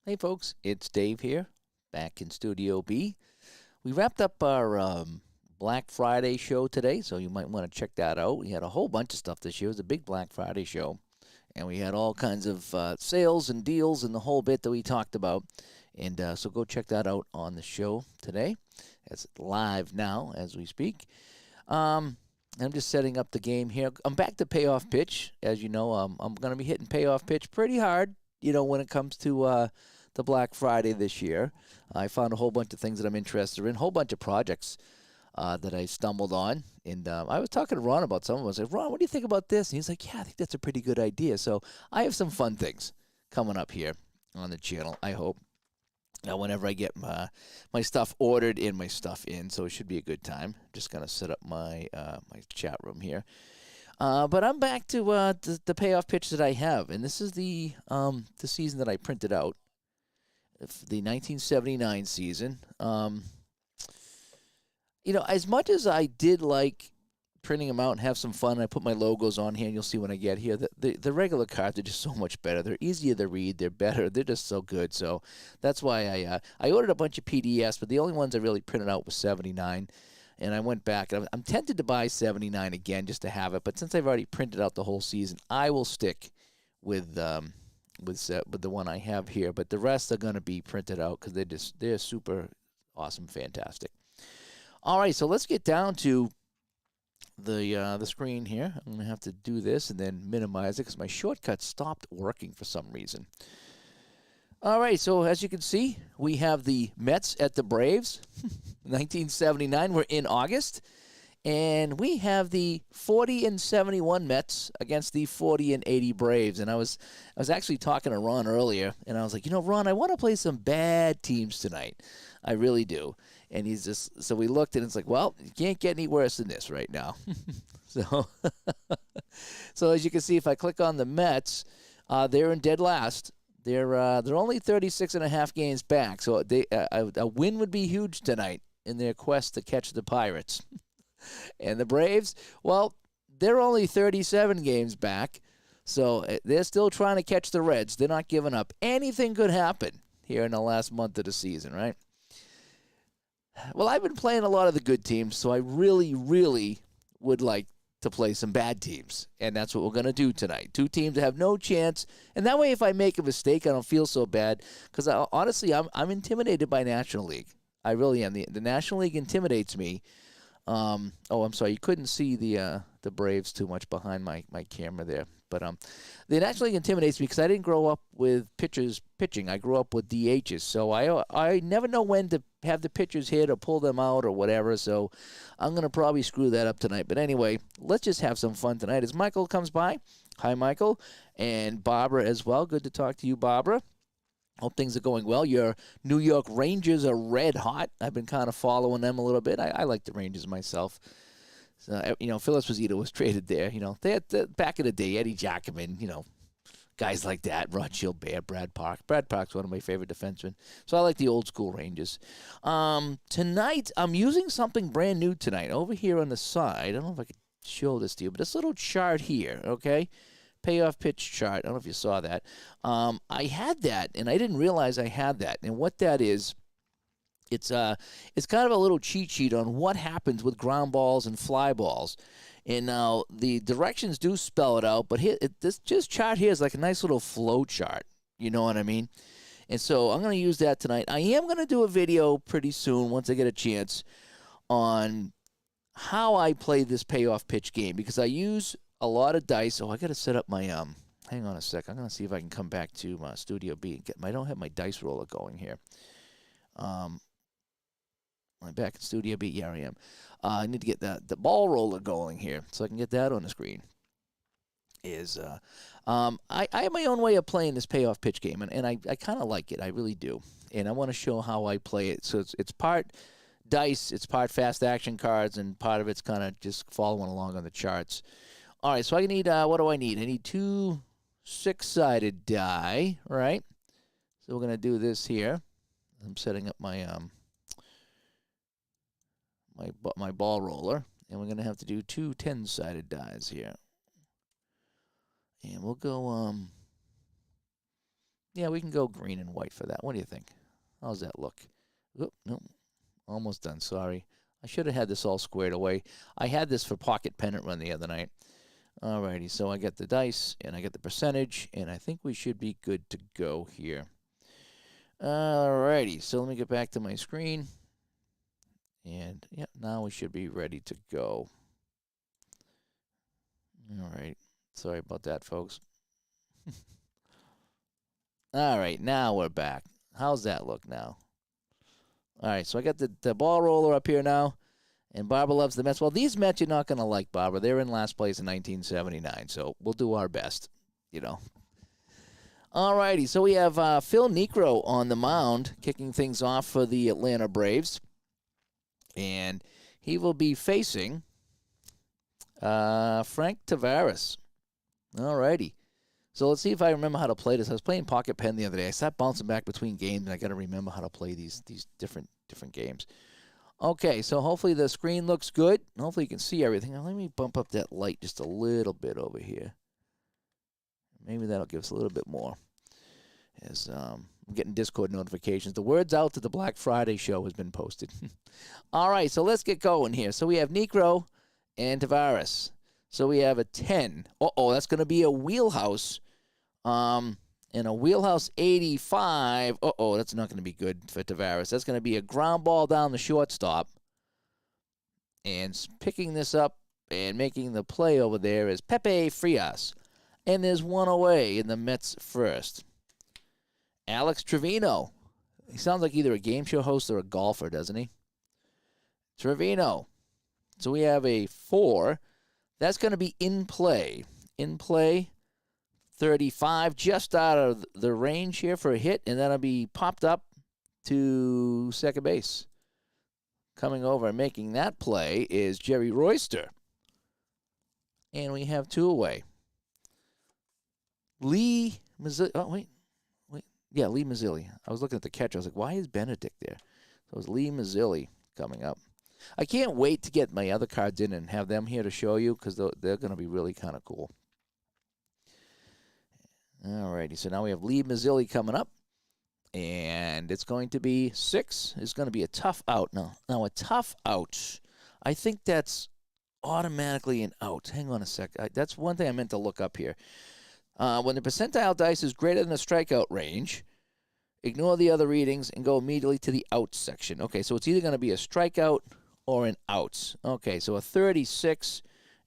Hey folks, it's Dave here, back in Studio B. We wrapped up our Black Friday show today, so you might want to check that out. We had a whole bunch of stuff this year. It was a big Black Friday show, and we had all kinds of sales and deals and the whole bit that we talked about. And so go check that out on the show today. It's live now as we speak. I'm just setting up the game here. I'm back to Payoff Pitch. As you know, I'm going to be hitting Payoff Pitch pretty hard, when it comes to the Black Friday this year. I found a whole bunch of things that I'm interested in, a whole bunch of projects that I stumbled on. And I was talking to Ron about some of them. I was like, Ron, what do you think about this? And he's like, yeah, I think that's a pretty good idea. So I have some fun things coming up here on the channel, I hope. Whenever I get my stuff ordered and my stuff in, so it should be a good time. Just gonna set up my my chat room here. But I'm back to the payoff pitch that I have, and this is the season that I printed out, the 1979 season. As much as I did like printing them out and have some fun, I put my logos on here, and you'll see when I get here. The regular cards are just so much better. They're easier to read. They're better. They're just so good. So that's why I ordered a bunch of PDFs, but the only ones I really printed out was 79. And I went back. I'm tempted to buy 79 again just to have it, but since I've already printed out the whole season, I will stick with the one I have here. But the rest are going to be printed out because they're super awesome, fantastic. All right, so let's get down to the screen here. I'm going to have to do this and then minimize it because my shortcut stopped working for some reason. All right, so as you can see, we have the Mets at the Braves, 1979. We're in August, and we have the 40-71 Mets against the 40-80 Braves. And I was actually talking to Ron earlier, and I was like, Ron, I want to play some bad teams tonight. I really do. And so we looked, and it's like, well, you can't get any worse than this right now. So as you can see, if I click on the Mets, they're in dead last. They're only 36.5 games back, so a win would be huge tonight in their quest to catch the Pirates. And the Braves, well, they're only 37 games back, so they're still trying to catch the Reds. They're not giving up. Anything could happen here in the last month of the season, right? Well, I've been playing a lot of the good teams, so I really, really would like to play some bad teams, and that's what we're going to do tonight. Two teams that have no chance, and that way if I make a mistake, I don't feel so bad, because honestly, I'm intimidated by National League. I really am. The National League intimidates me. I'm sorry, you couldn't see the Braves too much behind my camera there. But the National League intimidates me because I didn't grow up with pitchers pitching. I grew up with DHs, so I never know when to have the pitchers hit or pull them out or whatever. So I'm going to probably screw that up tonight. But anyway, let's just have some fun tonight. As Michael comes by, hi Michael, and Barbara as well. Good to talk to you, Barbara. Hope things are going well. Your New York Rangers are red hot. I've been kind of following them a little bit. I like the Rangers myself. So, Philip Esposito was traded there. They had back in the day, Eddie Giacomin, guys like that, Rod Gilbert, Brad Park. Brad Park's one of my favorite defensemen. So I like the old school Rangers. Tonight, I'm using something brand new tonight. Over here on the side, I don't know if I could show this to you, but this little chart here, okay? Payoff pitch chart. I don't know if you saw that. I had that, and I didn't realize I had that. And what that is, it's kind of a little cheat sheet on what happens with ground balls and fly balls. And now the directions do spell it out, but this chart here is like a nice little flow chart. You know what I mean? And so I'm going to use that tonight. I am going to do a video pretty soon once I get a chance on how I play this payoff pitch game because I use a lot of dice. Oh, I got to set up my hang on a sec. I'm going to see if I can come back to my Studio B and I don't have my dice roller going here. I'm back in Studio B. Yeah, I am. I need to get the ball roller going here so I can get that on the screen. I have my own way of playing this payoff pitch game, and I kind of like it. I really do. And I want to show how I play it. So it's part dice, it's part fast action cards, and part of it's kind of just following along on the charts. All right, so I need, what do I need? I need 2 6-sided die, right? So we're going to do this here. I'm setting up my my ball roller, and we're going to have to do 2 10-sided dies here. And we'll go, Yeah, we can go green and white for that. What do you think? How's that look? Oop, no, almost done. Sorry. I should have had this all squared away. I had this for pocket pennant run the other night. Alrighty, so I got the dice, and I got the percentage, and I think we should be good to go here. Alrighty, so let me get back to my screen. And, yeah, now we should be ready to go. All right. Sorry about that, folks. All right, now we're back. How's that look now? All right, so I got the ball roller up here now, and Barbara loves the Mets. Well, these Mets you're not going to like, Barbara. They're in last place in 1979, so we'll do our best, you know. All righty, so we have Phil Niekro on the mound, kicking things off for the Atlanta Braves. And he will be facing Frank Tavares. All righty. So let's see if I remember how to play this. I was playing pocket pen the other day. I stopped bouncing back between games, and I got to remember how to play these different games. Okay, so hopefully the screen looks good. Hopefully you can see everything. Now let me bump up that light just a little bit over here. Maybe that'll give us a little bit more. As I'm getting Discord notifications. The word's out that the Black Friday show has been posted. All right, so let's get going here. So we have Niekro and Tavares. So we have a 10. Uh-oh, that's going to be a wheelhouse. And a wheelhouse 85. Uh-oh, that's not going to be good for Tavares. That's going to be a ground ball down the shortstop. And picking this up and making the play over there is Pepe Frias. And there's one away in the Mets first. Alex Trevino. He sounds like either a game show host or a golfer, doesn't he? Trevino. So we have a 4. That's going to be in play. In play, 35, just out of the range here for a hit, and that'll be popped up to second base. Coming over and making that play is Jerry Royster. And we have 2 away. Lee Mazzilli. Oh, wait. Yeah, Lee Mazzilli. I was looking at the catcher. I was like, why is Benedict there? So it was Lee Mazzilli coming up. I can't wait to get my other cards in and have them here to show you because they're going to be really kind of cool. All righty, so now we have Lee Mazzilli coming up. And it's going to be 6. It's going to be a tough out. Now a tough out, I think that's automatically an out. Hang on a sec. That's one thing I meant to look up here. When the percentile dice is greater than the strikeout range, ignore the other readings and go immediately to the out section. Okay, so it's either going to be a strikeout or an out. Okay, so a 36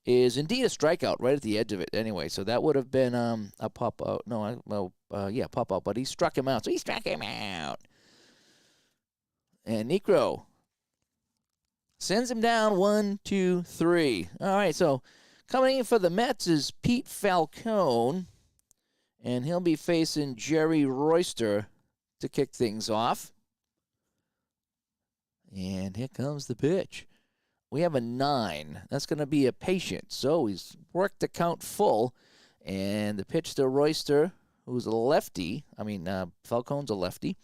is indeed a strikeout right at the edge of it anyway. So that would have been a pop out. No, pop out, but he struck him out. So he struck him out. And Niekro sends him down 1, 2, 3. All right, so coming in for the Mets is Pete Falcone. And he'll be facing Jerry Royster to kick things off. And here comes the pitch. We have a 9. That's going to be a patient. So he's worked the count full. And the pitch to Royster, who's a lefty. Falcone's a lefty.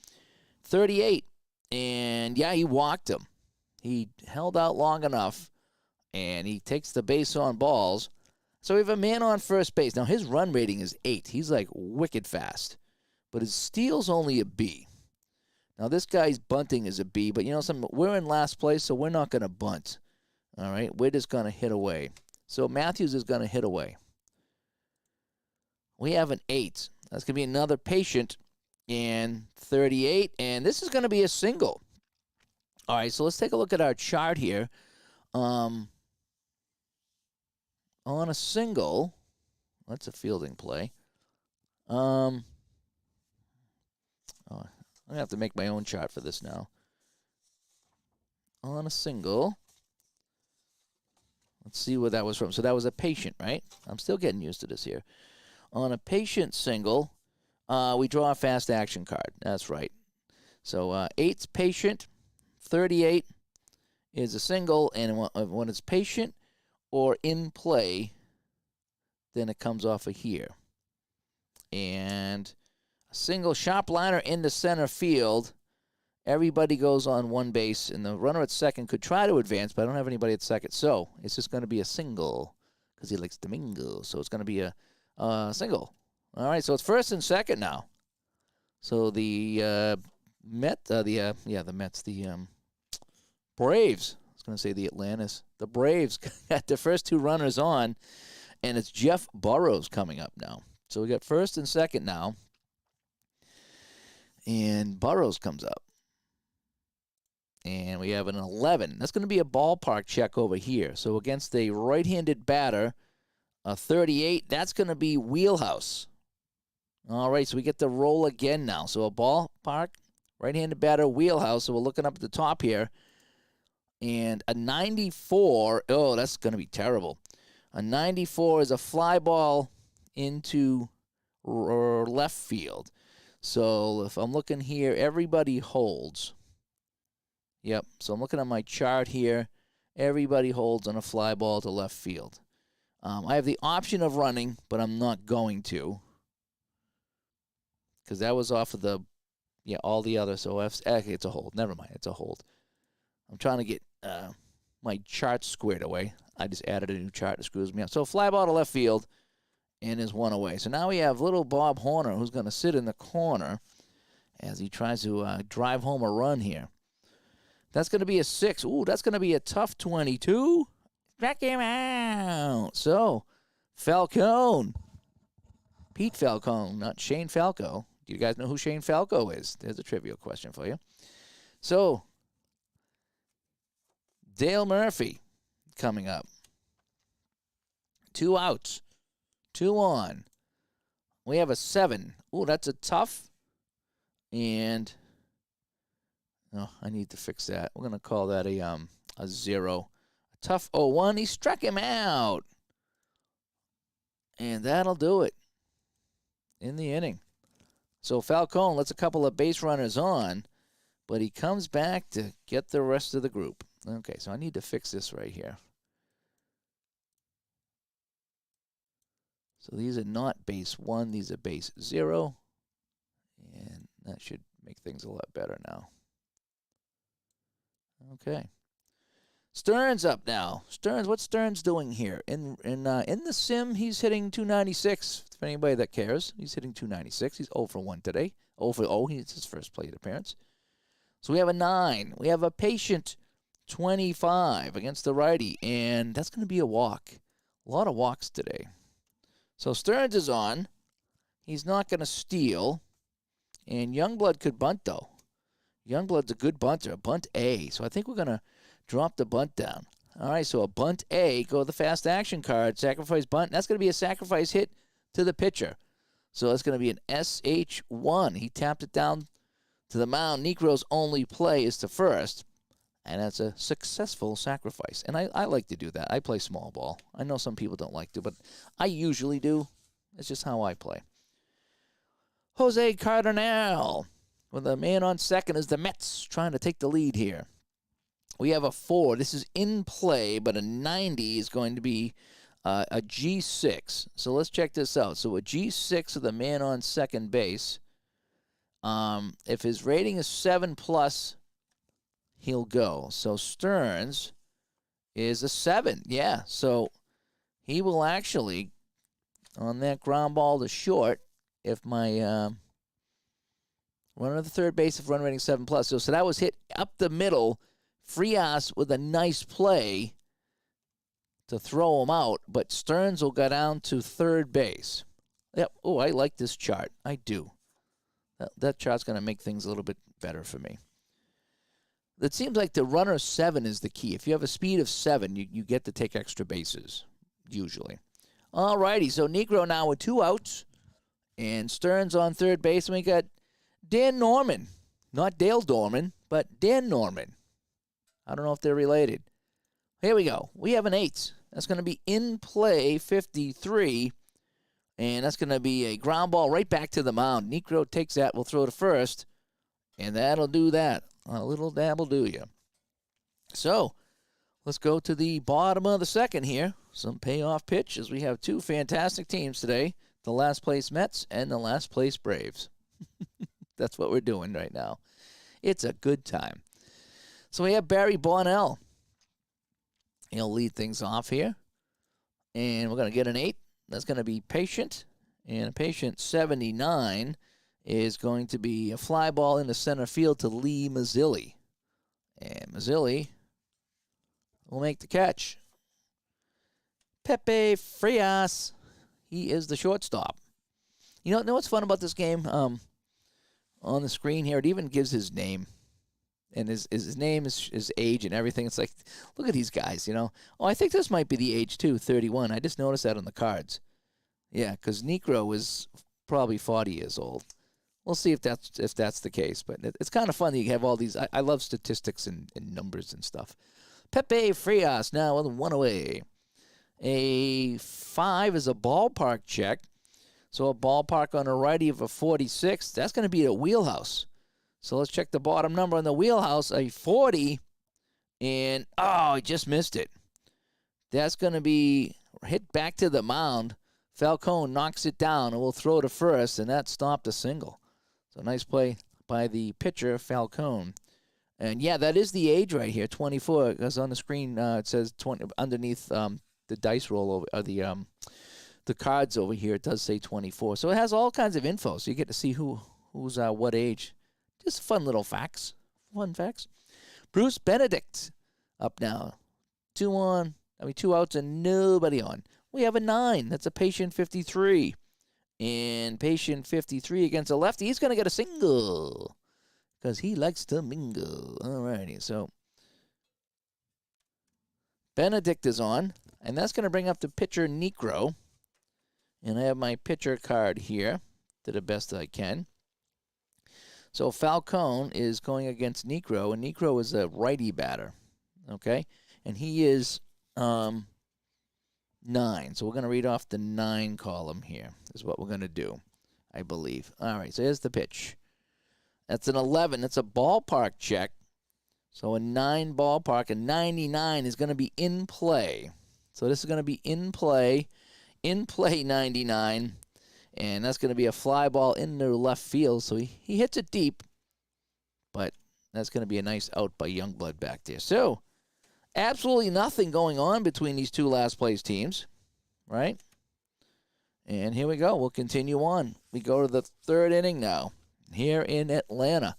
38. And, yeah, he walked him. He held out long enough. And he takes the base on balls. So we have a man on first base. Now, his run rating is 8. He's, like, wicked fast. But his steal's only a B. Now, this guy's bunting is a B. But, we're in last place, so we're not going to bunt. All right? We're just going to hit away. So Matthews is going to hit away. We have an 8. That's going to be another patient. And 38. And this is going to be a single. All right, so let's take a look at our chart here. On a single, that's a fielding play. I'm going to have to make my own chart for this now. On a single, let's see where that was from. So that was a patient, right? I'm still getting used to this here. On a patient single, we draw a fast action card. That's right. So 8's patient, 38 is a single, and when it's patient or in play, then it comes off of here. And a single sharp liner into center field. Everybody goes on one base, and the runner at second could try to advance, but I don't have anybody at second. So it's just going to be a single because he likes Domingo. So it's going to be a single. All right, so it's first and second now. So the Mets, the Braves. I was going to say the Atlantis. The Braves got the first two runners on, and it's Jeff Burrows coming up now. So we got first and second now, and Burrows comes up. And we have an 11. That's going to be a ballpark check over here. So against a right-handed batter, a 38, that's going to be wheelhouse. All right, so we get to roll again now. So a ballpark, right-handed batter, wheelhouse. So we're looking up at the top here. And a 94, oh, that's going to be terrible. A 94 is a fly ball into left field. So if I'm looking here, everybody holds. Yep, so I'm looking at my chart here. Everybody holds on a fly ball to left field. I have the option of running, but I'm not going to. Because that was off of all the others. So okay, it's a hold. Never mind, it's a hold. I'm trying to get my chart squared away. I just added a new chart that screws me up. So fly ball to left field, and is one away. So now we have little Bob Horner, who's going to sit in the corner as he tries to drive home a run here. That's going to be a 6. Ooh, that's going to be a tough 22. Strike him out. So, Falcone. Pete Falcone, not Shane Falco. Do you guys know who Shane Falco is? There's a trivial question for you. So, Dale Murphy coming up. 2 outs. 2 on. We have a 7. Ooh, that's a tough. And oh, I need to fix that. We're going to call that a 0. A tough 0-1. He struck him out. And that'll do it in the inning. So Falcone lets a couple of base runners on, but he comes back to get the rest of the group. Okay, so I need to fix this right here. So these are not base 1. These are base 0. And that should make things a lot better now. Okay. Stearns up now. Stearns, what's Stearns doing here? In the sim, he's hitting 296. For anybody that cares, he's hitting 296. He's 0 for 1 today. 0 for 0. He's his first plate appearance. So we have a 9. We have a patient 25 against the righty, and that's going to be a walk. A lot of walks today. So Stearns is on. He's not going to steal. And Youngblood could bunt, though. Youngblood's a good bunter, a bunt A. So I think we're going to drop the bunt down. All right, so a bunt A, go with the fast action card, sacrifice bunt. That's going to be a sacrifice hit to the pitcher. So it's going to be an SH1. He tapped it down to the mound. Negro's only play is to first, and that's a successful sacrifice. And I like to do that. I play small ball. I know some people don't like to, but I usually do. It's just how I play. Jose Cardinal with a man on second as the Mets trying to take the lead here. We have a 4. This is in play, but a 90 is going to be a G6. So let's check this out. So a G6 with a man on second base. If his rating is 7+, he'll go. So Stearns is a 7. Yeah, so he will actually, on that ground ball to short, if my runner to the third base, if run rating 7+. So that was hit up the middle. Frias with a nice play to throw him out, but Stearns will go down to third base. Yep. Oh, I like this chart. I do. That chart's going to make things a little bit better for me. It seems like the runner 7 is the key. If you have a speed of 7, you get to take extra bases, usually. All righty, so Negro now with 2 outs, and Stearns on third base, and we got Dan Norman. Not Dale Dorman, but Dan Norman. I don't know if they're related. Here we go. We have an 8. That's going to be in play 53. And that's going to be a ground ball right back to the mound. Negro takes that. We'll throw to first. And that'll do that. A little dab'll do you. So, let's go to the bottom of the second here. Some payoff pitch as we have 2 fantastic teams today. The last place Mets and the last place Braves. That's what we're doing right now. It's a good time. So we have Barry Bonnell. He'll lead things off here. And we're going to get an 8. That's going to be patient. And patient 79 is going to be a fly ball into center field to Lee Mazzilli. And Mazzilli will make the catch. Pepe Frias, he is the shortstop. You know what's fun about this game? On the screen here, it even gives his name. And his name, his age, and everything. It's like, look at these guys, Oh, I think this might be the age, too, 31. I just noticed that on the cards. Yeah, because Necro is probably 40 years old. We'll see if that's the case. But it's kind of fun that you have all these. I love statistics and numbers and stuff. Pepe Frias now with 1 away. A 5 is a ballpark check. So a ballpark on a righty of a 46. That's going to be a wheelhouse. So let's check the bottom number on the wheelhouse, a 40. And, I just missed it. That's going to be hit back to the mound. Falcone knocks it down and will throw to first, and that stopped a single. So nice play by the pitcher, Falcone. And, yeah, that is the age right here, 24. Because on the screen it says 20 underneath the dice roll over, or the cards over here. It does say 24. So it has all kinds of info, so you get to see who's what age. Just fun little facts. Fun facts. Bruce Benedict up now. 2 outs and nobody on. We have a 9. That's a patient 53. And patient 53 against a lefty. He's going to get a single because he likes to mingle. All righty. So Benedict is on. And that's going to bring up the pitcher, Necro. And I have my pitcher card here to the best I can. So Falcone is going against Necro, and Necro is a righty batter, okay? And he is 9. So we're going to read off the 9 column here is what we're going to do, I believe. All right, so here's the pitch. That's an 11. That's a ballpark check. So a 9 ballpark, a 99 is going to be in play. So this is going to be in play 99. And that's going to be a fly ball into left field. So he hits it deep. But that's going to be a nice out by Youngblood back there. So absolutely nothing going on between these two last place teams. Right? And here we go. We'll continue on. We go to the 3rd inning now. Here in Atlanta.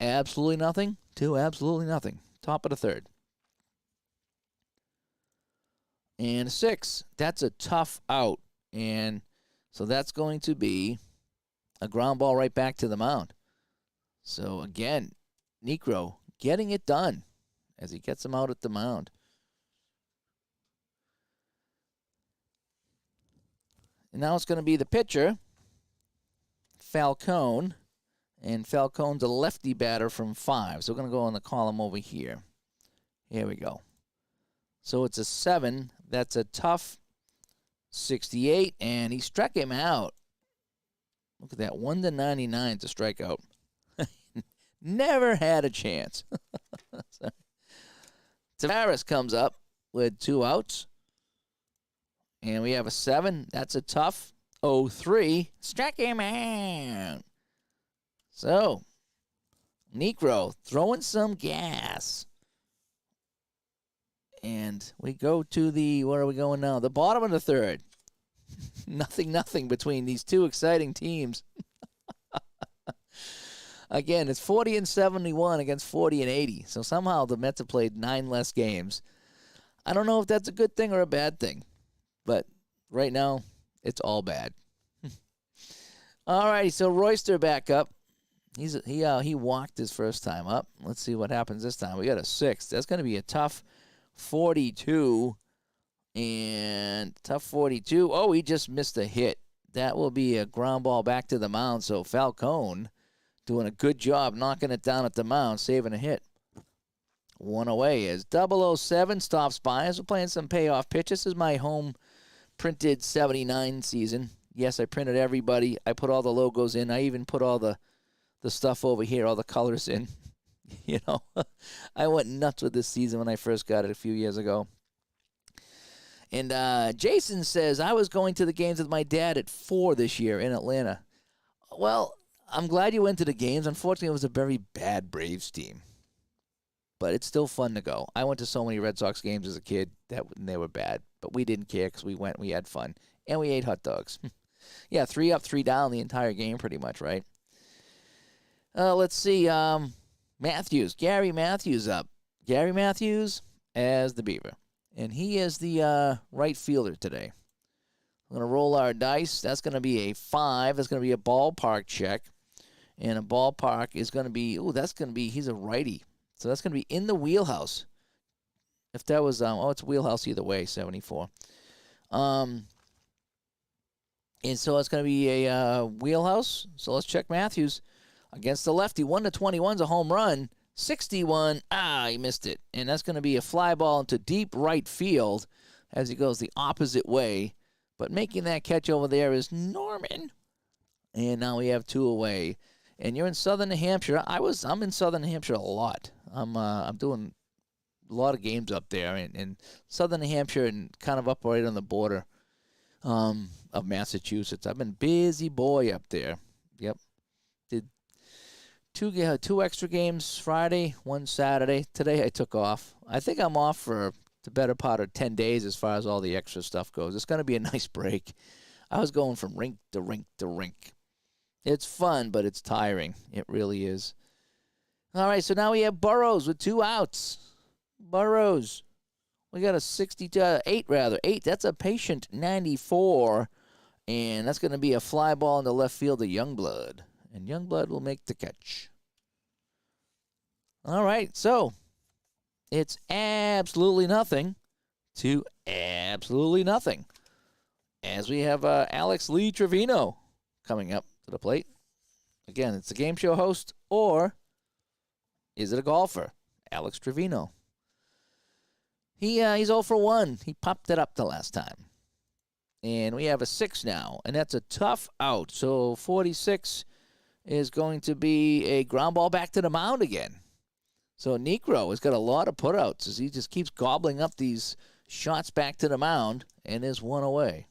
Absolutely nothing to absolutely nothing. Top of the 3rd. And 6. That's a tough out. And so that's going to be a ground ball right back to the mound. So, again, Necro getting it done as he gets him out at the mound. And now it's going to be the pitcher, Falcone. And Falcone's a lefty batter from 5. So we're going to go on the column over here. Here we go. So it's a 7. That's a tough 68, and he struck him out. Look at that, 1-99 to strike out. Never had a chance. Tavares comes up with 2 outs, and we have a 7. That's a tough 0-3. Struck him out. So, Necro throwing some gas. And we go to where are we going now? The bottom of the 3rd. Nothing between these two exciting teams. Again, it's 40-71 against 40-80. So somehow the Mets have played 9 less games. I don't know if that's a good thing or a bad thing. But right now, it's all bad. All righty, so Royster back up. He walked his first time up. Let's see what happens this time. We got a 6. That's going to be a tough 42, and tough 42. Oh, he just missed a hit. That will be a ground ball back to the mound. So Falcone doing a good job knocking it down at the mound, saving a hit. 1 away as 007 stops by as we're playing some payoff pitch. This is my home printed 79 season. Yes, I printed everybody. I put all the logos in. I even put all the stuff over here, all the colors in. I went nuts with this season when I first got it a few years ago. And Jason says, I was going to the games with my dad at 4 this year in Atlanta. Well, I'm glad you went to the games. Unfortunately, it was a very bad Braves team. But it's still fun to go. I went to so many Red Sox games as a kid and they were bad. But we didn't care because we went, we had fun. And we ate hot dogs. Yeah, 3 up, 3 down the entire game pretty much, right? Let's see. Gary Matthews up. Gary Matthews as the Beaver. And he is the right fielder today. We're going to roll our dice. That's going to be a 5. That's going to be a ballpark check. And a ballpark is going to be, he's a righty. So that's going to be in the wheelhouse. If that was, it's wheelhouse either way, 74. And so it's going to be a wheelhouse. So let's check Matthews against the lefty. 1-21's a home run. 61, he missed it. And that's going to be a fly ball into deep right field as he goes the opposite way. But making that catch over there is Norman. And now we have 2 away. And you're in Southern New Hampshire. I'm in Southern New Hampshire a lot. I'm doing a lot of games up there in Southern New Hampshire and kind of up right on the border of Massachusetts. I've been busy boy up there. Yep. Did 2 extra games Friday, 1 Saturday. Today I took off. I think I'm off for the better part of 10 days as far as all the extra stuff goes. It's going to be a nice break. I was going from rink to rink to rink. It's fun, but it's tiring. It really is. All right, so now we have Burrows with 2 outs. Burrows. We got a 8. That's a patient 94. And that's going to be a fly ball in the left field to Youngblood. And Youngblood will make the catch. All right, so it's absolutely nothing to absolutely nothing. As we have Alex Lee Trevino coming up to the plate. Again, it's a game show host, or is it a golfer? Alex Trevino. He's 0 for 1. He popped it up the last time. And we have a 6 now, and that's a tough out. So 46 is going to be a ground ball back to the mound again. So Necro has got a lot of putouts as he just keeps gobbling up these shots back to the mound and is 1 away.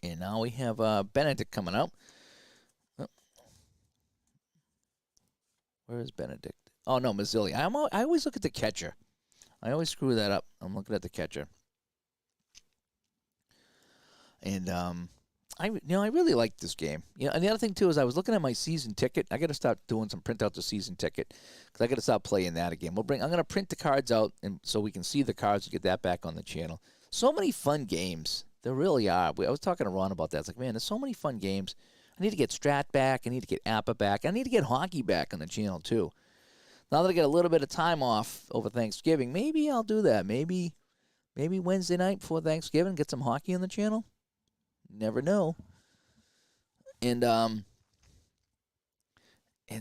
And now we have Benedict coming out. Oh. Where is Benedict? Oh, no, Mazzilli. I always look at the catcher. I always screw that up. I'm looking at the catcher. And I really like this game. And the other thing too is I was looking at my season ticket. I got to start doing some print out the season ticket because I got to start playing that again. I'm going to print the cards out and so we can see the cards and get that back on the channel. So many fun games. There really are. I was talking to Ron about that. It's like, man, there's so many fun games. I need to get Strat back. I need to get Appa back. I need to get hockey back on the channel too. Now that I get a little bit of time off over Thanksgiving, maybe I'll do that. Maybe Wednesday night before Thanksgiving, get some hockey on the channel. Never know. And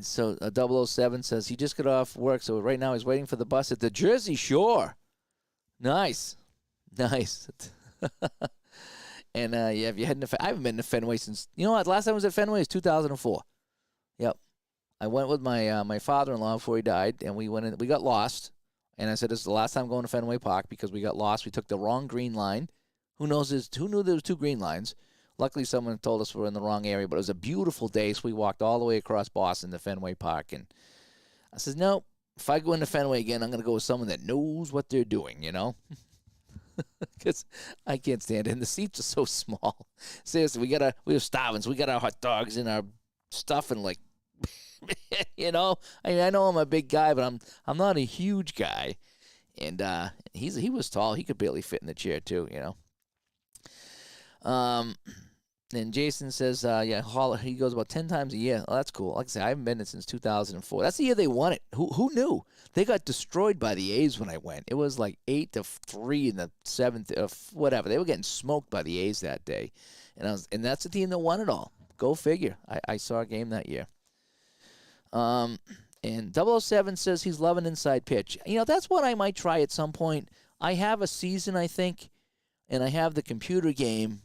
so 007 says he just got off work, so right now he's waiting for the bus at the Jersey Shore. Nice. And yeah, if you're heading to, I haven't been to Fenway since, you know what? Last time I was at Fenway was 2004. Yep. I went with my father-in-law before he died, and we went in. We got lost, and I said this is the last time going to Fenway Park because we got lost. We took the wrong green line. Who knew there was 2 green lines? Luckily, someone told us we're in the wrong area, but it was a beautiful day, so we walked all the way across Boston to Fenway Park, and I said, no, if I go into Fenway again, I'm going to go with someone that knows what they're doing, because I can't stand it. And the seats are so small. Seriously, we have starving, so we got our hot dogs and our stuff, and I know I'm a big guy, but I'm not a huge guy, and he was tall. He could barely fit in the chair too, And Jason says, he goes about 10 times a year. Oh, that's cool. Like I say, I haven't been there since 2004. That's the year they won it. Who knew? They got destroyed by the A's when I went. It was like 8-3 in the 7th, whatever. They were getting smoked by the A's that day. And that's the team that won it all. Go figure. I saw a game that year. And 007 says he's loving inside pitch. That's what I might try at some point. I have a season, I think, and I have the computer game.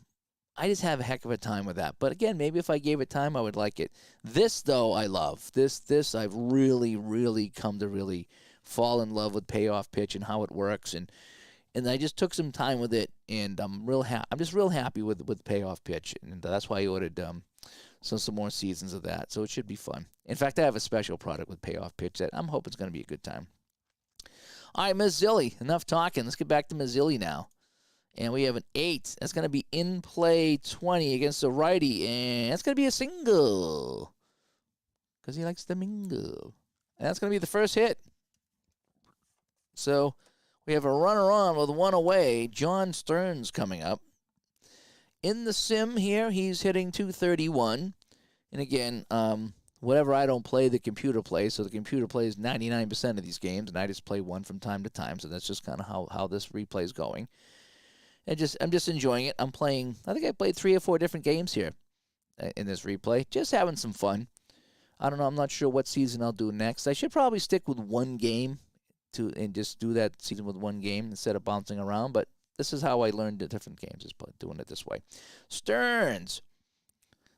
I just have a heck of a time with that. But again, maybe if I gave it time, I would like it. This, though, I love. This I've really, really come to really fall in love with Payoff Pitch and how it works. And I just took some time with it, and I'm just real happy with Payoff Pitch. And that's why I ordered some more seasons of that. So it should be fun. In fact, I have a special product with Payoff Pitch that I'm hoping it's going to be a good time. All right, Mazzilli, enough talking. Let's get back to Mazzilli now. And we have an 8. That's going to be in play 20 against the righty. And that's going to be a single. Because he likes to mingle. And that's going to be the first hit. So we have a runner on with 1 away. John Stearns coming up. In the sim here, he's hitting .231. And again, whatever I don't play, the computer plays. So the computer plays 99% of these games, and I just play one from time to time. So that's just kind of how this replay is going. I'm just enjoying it. I'm playing, I think I played 3 or 4 different games here in this replay. Just having some fun. I don't know. I'm not sure what season I'll do next. I should probably stick with one game and just do that season with one game instead of bouncing around. But this is how I learned the different games, is doing it this way. Stearns,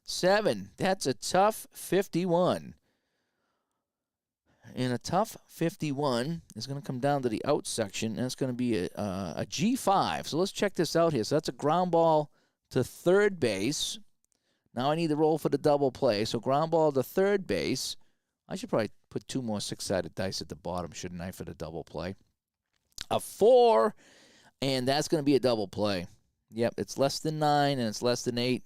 7. That's a tough 51. And a tough 51 is going to come down to the out section, and it's going to be a G5. So let's check this out here. So that's a ground ball to third base. Now I need to roll for the double play. So ground ball to third base. I should probably put 2 more 6-sided dice at the bottom, shouldn't I, for the double play? A 4, and that's going to be a double play. Yep, it's less than 9, and it's less than 8,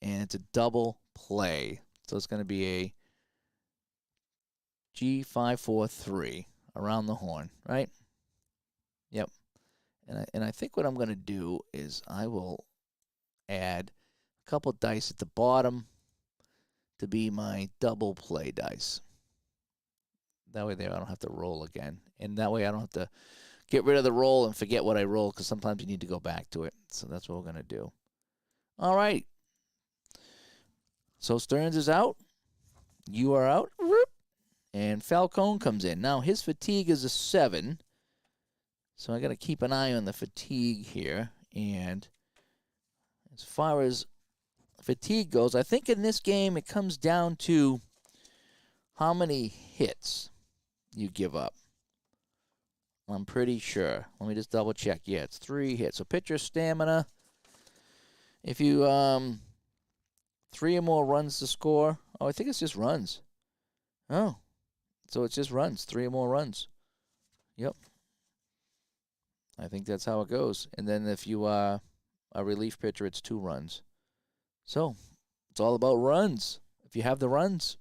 and it's a double play. So it's going to be a G543 around the horn, right? Yep. And I think what I'm going to do is I will add a couple dice at the bottom to be my double play dice. That way there I don't have to roll again. And that way I don't have to get rid of the roll and forget what I rolled, because sometimes you need to go back to it. So that's what we're going to do. All right. So Stearns is out. You are out. And Falcone comes in. Now, his fatigue is a 7. So I got to keep an eye on the fatigue here. And as far as fatigue goes, I think in this game it comes down to how many hits you give up. I'm pretty sure. Let me just double check. Yeah, it's 3 hits. So pitcher stamina. If you 3 or more runs to score. Oh, I think it's just runs. Oh. So it's just runs, 3 or more runs. Yep. I think that's how it goes. And then if you are a relief pitcher, it's 2 runs. So it's all about runs. If you have the runs,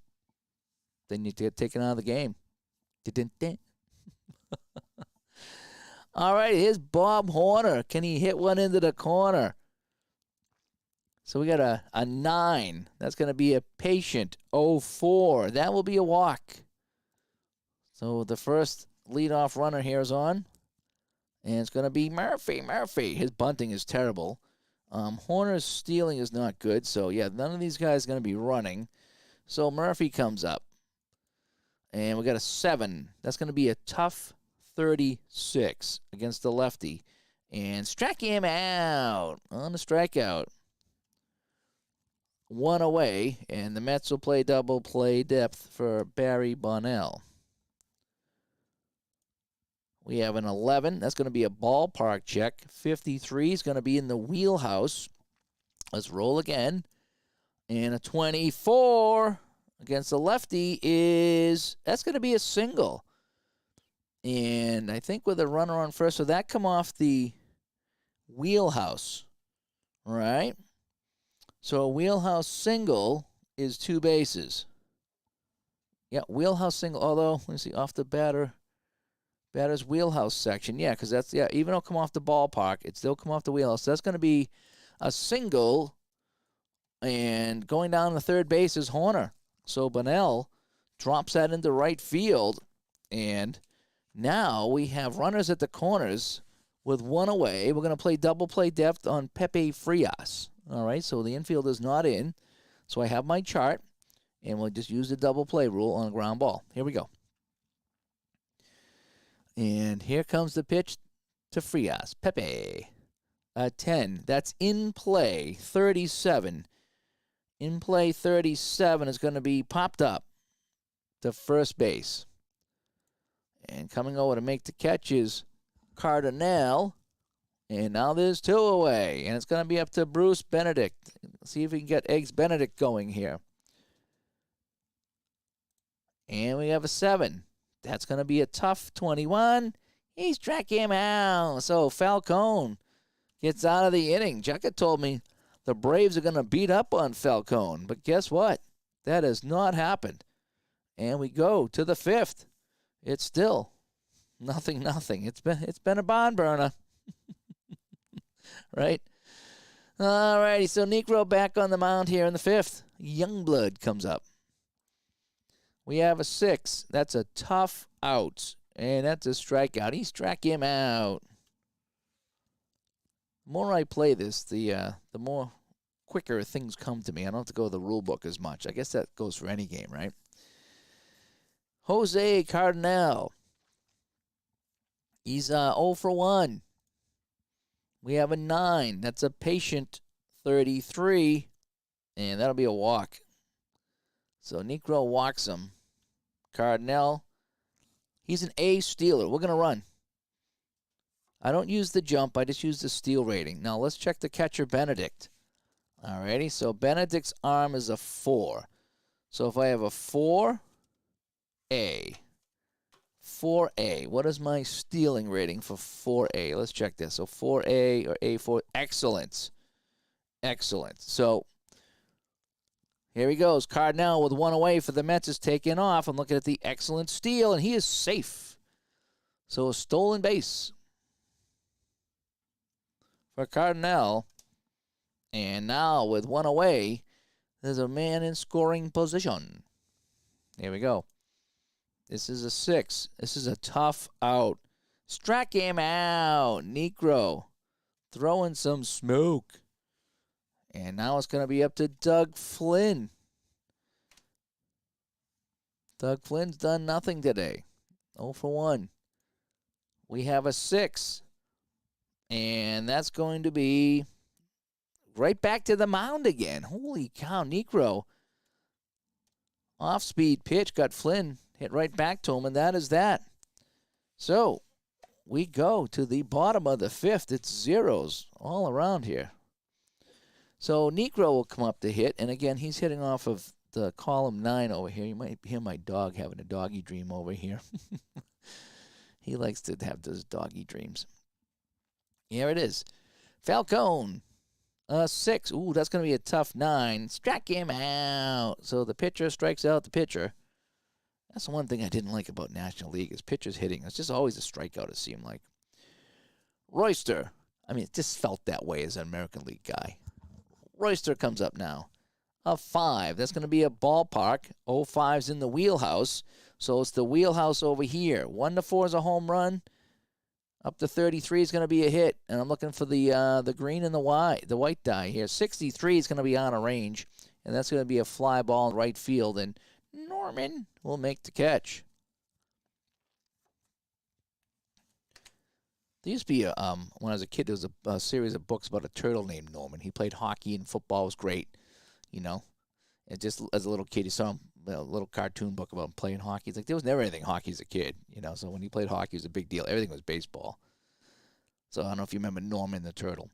then you get taken out of the game. All right, here's Bob Horner. Can he hit one into the corner? So we got a 9. That's going to be a patient 0-4. That will be a walk. So the first leadoff runner here is on, and it's going to be Murphy. Murphy, his bunting is terrible. Horner's stealing is not good, so yeah, none of these guys are going to be running. So Murphy comes up, and we got a 7. That's going to be a tough 36 against the lefty, and strike him out on the strikeout. 1 away, and the Mets will play double play depth for Barry Bonnell. We have an 11. That's going to be a ballpark check. 53 is going to be in the wheelhouse. Let's roll again. And a 24 against the lefty that's going to be a single. And I think with a runner on first, so that come off the wheelhouse, right? So a wheelhouse single is 2 bases. Yeah, wheelhouse single, although, let me see, off the batter's wheelhouse section. Yeah, because that's, yeah, even though it come off the ballpark, it still come off the wheelhouse. So that's going to be a single, and going down the third base is Horner. So Bonnell drops that into right field, and now we have runners at the corners with 1 away. We're going to play double play depth on Pepe Frias. All right, so the infield is not in. So I have my chart, and we'll just use the double play rule on a ground ball. Here we go. And here comes the pitch to Frias. Pepe. 10. That's in play 37. In play 37 is going to be popped up to first base. And coming over to make the catch is Cardinale. And now there's 2 away. And it's going to be up to Bruce Benedict. See if we can get Eggs Benedict going here. And we have a 7. That's going to be a tough 21. He struck him out. So Falcone gets out of the inning. Jecka told me the Braves are going to beat up on Falcone, but guess what? That has not happened. And we go to the 5th. It's still nothing. It's been a barn burner. Right? All righty, so Negro back on the mound here in the 5th. Youngblood comes up. We have a 6. That's a tough out, and that's a strikeout. He struck him out. The more I play this, the more quicker things come to me. I don't have to go to the rule book as much. I guess that goes for any game, right? Jose Cardinal. He's 0 for 1. We have a 9. That's a patient 33, and that'll be a walk. So Negro walks him. Cardinal, he's an A stealer. We're going to run. I don't use the jump. I just use the steal rating. Now let's check the catcher, Benedict. Alrighty, so Benedict's arm is a 4. So if I have a 4A, what is my stealing rating for 4A? Let's check this. So 4A or A4, excellent. So here he goes. Cardinal with 1 away for the Mets is taken off. I'm looking at the excellent steal, and he is safe. So a stolen base for Cardinal. And now with 1 away, there's a man in scoring position. Here we go. This is a 6. This is a tough out. Struck him out. Negro throwing some smoke. And now it's going to be up to Doug Flynn. Doug Flynn's done nothing today. 0 for 1. We have a 6. And that's going to be right back to the mound again. Holy cow, Negro. Off-speed pitch, got Flynn hit right back to him, and that is that. So we go to the bottom of the 5th. It's zeros all around here. So Negro will come up to hit, and again, he's hitting off of the column 9 over here. You might hear my dog having a doggy dream over here. He likes to have those doggy dreams. Here it is. Falcone, 6. Ooh, that's going to be a tough 9. Struck him out. So the pitcher strikes out the pitcher. That's the one thing I didn't like about National League is pitchers hitting. It's just always a strikeout, it seemed like. Royster. I mean, it just felt that way as an American League guy. Royster comes up now. A 5. That's going to be a ballpark. 0-5's in the wheelhouse. So it's the wheelhouse over here. 1 to 4 is a home run. Up to 33 is going to be a hit. And I'm looking for the green and the white die here. 63 is going to be out of range. And that's going to be a fly ball in right field. And Norman will make the catch. There used to be, when I was a kid, there was a series of books about a turtle named Norman. He played hockey and football was great, you know. And just as a little kid, you saw him, a little cartoon book about him playing hockey. It's like there was never anything hockey as a kid, you know. So when he played hockey, it was a big deal. Everything was baseball. So I don't know if you remember Norman the turtle.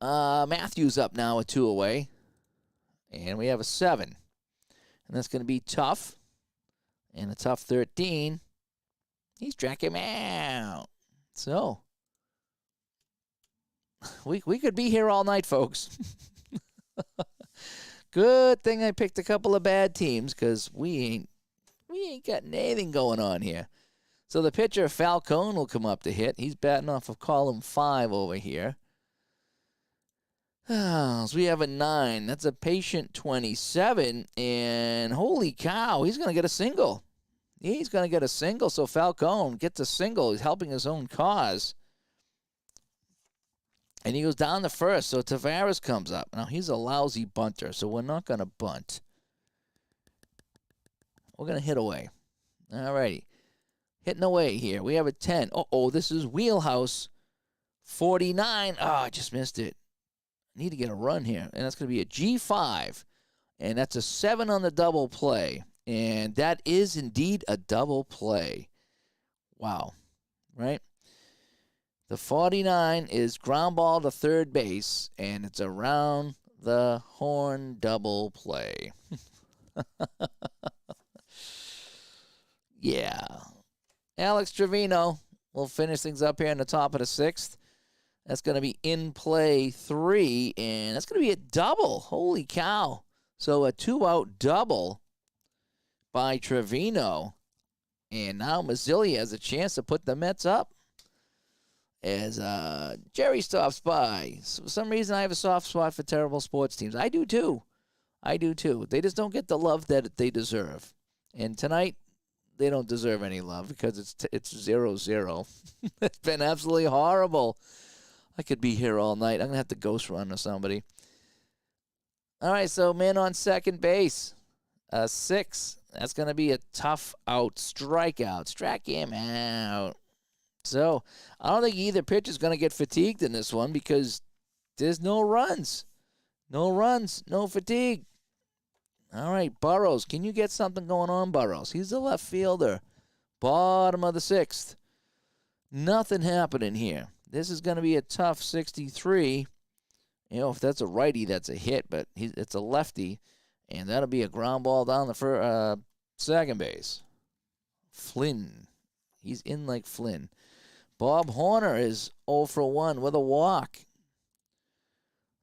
Matthews up now with 2 away. And we have a 7. And that's going to be tough. And a tough 13. He's tracking him out. So, we could be here all night, folks. Good thing I picked a couple of bad teams because we ain't got anything going on here. So the pitcher, Falcone, will come up to hit. He's batting off of column 5 over here. So we have a 9. That's a patient 27. And holy cow, he's going to get a single. He's going to get a single, so Falcone gets a single. He's helping his own cause. And he goes down to first, so Tavares comes up. Now, he's a lousy bunter, so we're not going to bunt. We're going to hit away. All righty. Hitting away here. We have a 10. Uh-oh, this is wheelhouse 49. Oh, I just missed it. I need to get a run here, and that's going to be a G5. And that's a 7 on the double play. And that is indeed a double play. Wow. Right? The 49 is ground ball to third base, and it's around the horn double play. Yeah. Alex Trevino will finish things up here in the top of the 6th. That's going to be in play 3, and that's going to be a double. Holy cow. So a 2-out double by Trevino. And now Mazzilli has a chance to put the Mets up as Jerry stops by. So for some reason, I have a soft spot for terrible sports teams. I do too. They just don't get the love that they deserve. And tonight, they don't deserve any love because it's 0-0. It's been absolutely horrible. I could be here all night. I'm going to have to ghost run or somebody. All right, so man on second base. 6. That's going to be a tough out. Strikeout. Strike him out. So I don't think either pitcher is going to get fatigued in this one because there's no runs. No runs, no fatigue. All right, Burrows. Can you get something going on, Burrows? He's the left fielder. Bottom of the 6th. Nothing happening here. This is going to be a tough 63. You know, if that's a righty, that's a hit, but it's a lefty, and that'll be a ground ball down the second base. Flynn. He's in like Flynn. Bob Horner is 0 for 1 with a walk.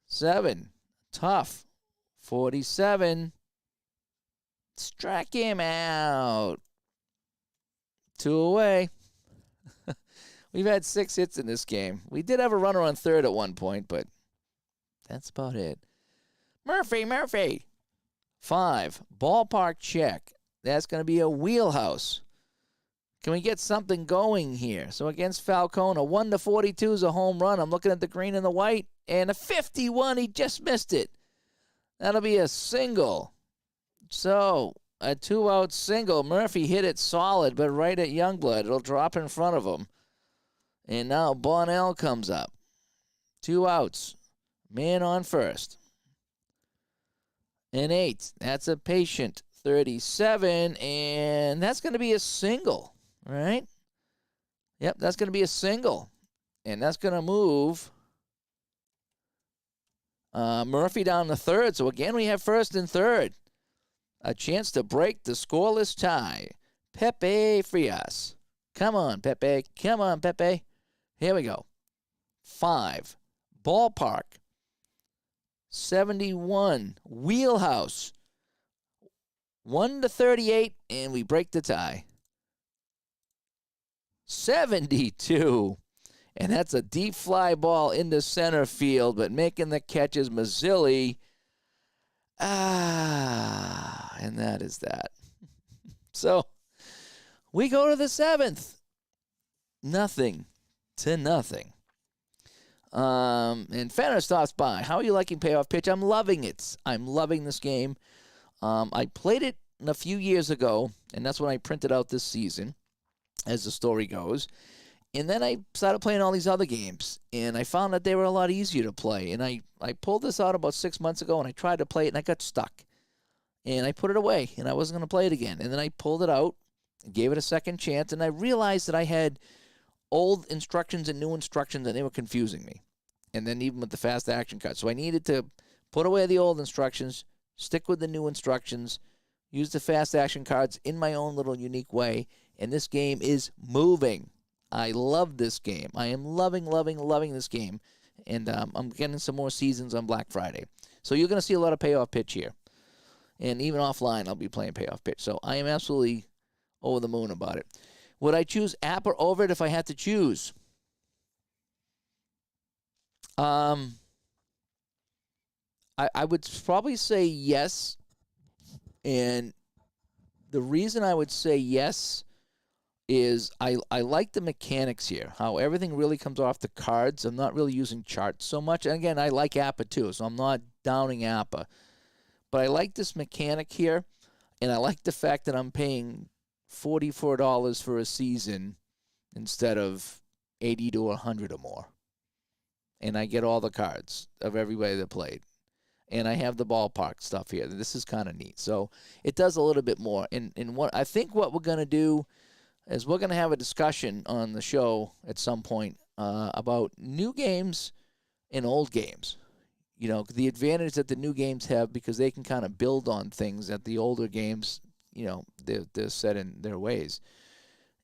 7. Tough. 47. Strike him out. 2 away. We've had 6 hits in this game. We did have a runner on third at one point, but that's about it. Murphy. 5. Ballpark check. That's going to be a wheelhouse. Can we get something going here? So against Falcone, a 1-42 is a home run. I'm looking at the green and the white. And a 51, he just missed it. That'll be a single. So a 2-out single. Murphy hit it solid, but right at Youngblood. It'll drop in front of him. And now Bonnell comes up. 2 outs. Man on first. And 8. That's a patient 37. And that's going to be a single, right? Yep, that's going to be a single. And that's going to move Murphy down to third. So again, we have first and third. A chance to break the scoreless tie. Pepe Frias. Come on, Pepe. Come on, Pepe. Here we go. 5. Ballpark. 71. Wheelhouse. 1-38, and we break the tie. 72. And that's a deep fly ball into center field, but making the catch is Mazzilli. And that is that. So we go to the 7th. 0-0. And Fenner stops by. How are you liking Payoff Pitch? I'm loving it. I'm loving this game. I played it a few years ago, and that's when I printed out this season, as the story goes. And then I started playing all these other games, and I found that they were a lot easier to play. And I pulled this out about 6 months ago, and I tried to play it, and I got stuck. And I put it away, and I wasn't going to play it again. And then I pulled it out, and gave it a second chance, and I realized that I had old instructions and new instructions, and they were confusing me. And then even with the fast action cards. So I needed to put away the old instructions, stick with the new instructions, use the fast action cards in my own little unique way, and this game is moving. I love this game. I am loving this game, and I'm getting some more seasons on Black Friday. So you're going to see a lot of Payoff Pitch here. And even offline, I'll be playing Payoff Pitch. So I am absolutely over the moon about it. Would I choose app or over it if I had to choose? I would probably say yes. And the reason I would say yes is I like the mechanics here, how everything really comes off the cards. I'm not really using charts so much. And again, I like APA too, so I'm not downing APA. But I like this mechanic here, and I like the fact that I'm paying $44 for a season instead of $80 to $100 or more. And I get all the cards of everybody that played. And I have the ballpark stuff here. This is kind of neat. So it does a little bit more. And what I think what we're going to do is we're going to have a discussion on the show at some point about new games and old games. You know, the advantage that the new games have because they can kind of build on things that the older games, you know, they're set in their ways.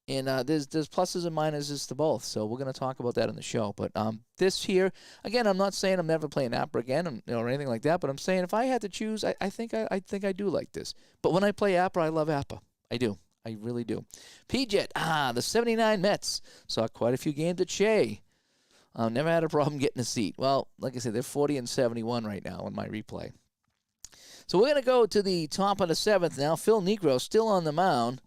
And there's pluses and minuses to both, so we're going to talk about that in the show. But this here, again, I'm not saying I'm never playing APRA again or anything like that, but I'm saying if I had to choose, I think I do like this. But when I play APRA, I love APRA. I do. I really do. P-Jet, the 79 Mets. Saw quite a few games at Shea. Never had a problem getting a seat. Well, like I said, they're 40 and 71 right now on my replay. So we're going to go to the top of the 7th now. Phil Negro still on the mound,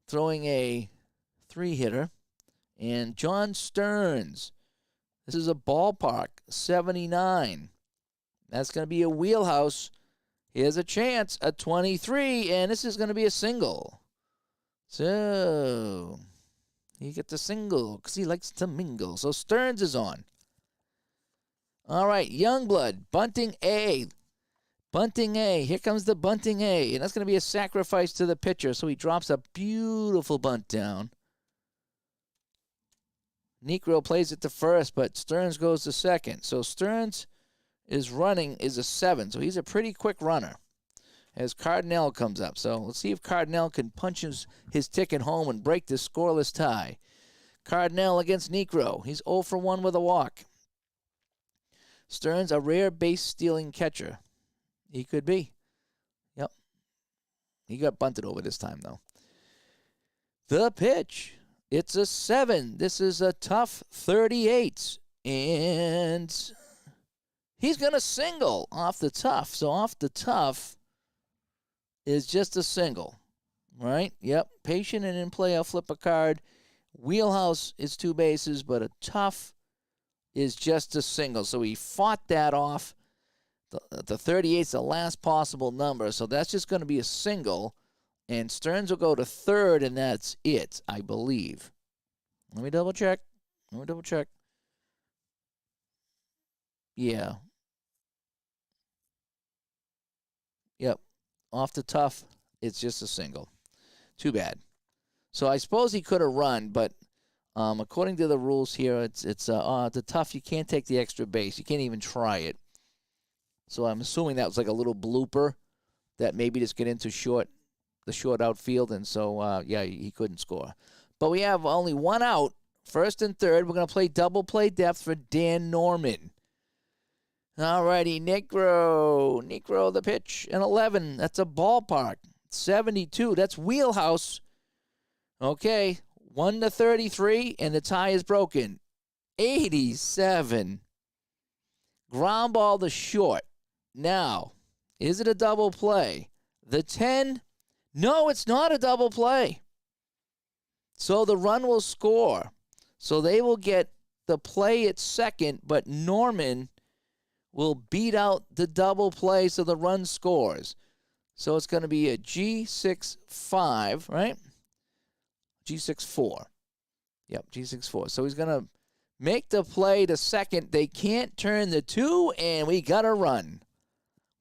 throwing a 3-hitter. And John Stearns, this is a ballpark, 79. That's going to be a wheelhouse. Here's a chance, a 23, and this is going to be a single. So he gets a single because he likes to mingle. So Stearns is on. All right, Youngblood, bunting A. Bunting A. Here comes the bunting A. And that's going to be a sacrifice to the pitcher. So he drops a beautiful bunt down. Negro plays it to first, but Stearns goes to second. So Stearns is a 7. So he's a pretty quick runner as Cardinal comes up. So let's see if Cardinal can punch his ticket home and break this scoreless tie. Cardinal against Negro. He's 0 for 1 with a walk. Stearns, a rare base-stealing catcher. He could be. Yep. He got bunted over this time, though. The pitch. It's a 7. This is a tough 38. And he's going to single off the tough. So off the tough is just a single. Right? Yep. Patient and in play, I'll flip a card. Wheelhouse is 2 bases, but a tough is just a single. So he fought that off. The 38 is the last possible number, so that's just going to be a single, and Stearns will go to third, and that's it, I believe. Let me double check. Yeah. Yep. Off the tough, it's just a single. Too bad. So I suppose he could have run, but according to the rules here, it's the tough, you can't take the extra base. You can't even try it. So I'm assuming that was like a little blooper that maybe just get into the short outfield, and so, he couldn't score. But we have only one out, first and third. We're going to play double play depth for Dan Norman. All righty, Negro the pitch, an 11. That's a ballpark. 72, that's wheelhouse. Okay, 1 to 33, and the tie is broken. 87. Ground ball to short. Now, is it a double play? The 10, no, it's not a double play. So the run will score. So they will get the play at second, but Norman will beat out the double play so the run scores. So it's going to be a G6-5, right? G6-4. Yep, G6-4. So he's going to make the play to second. They can't turn the 2, and we got a run.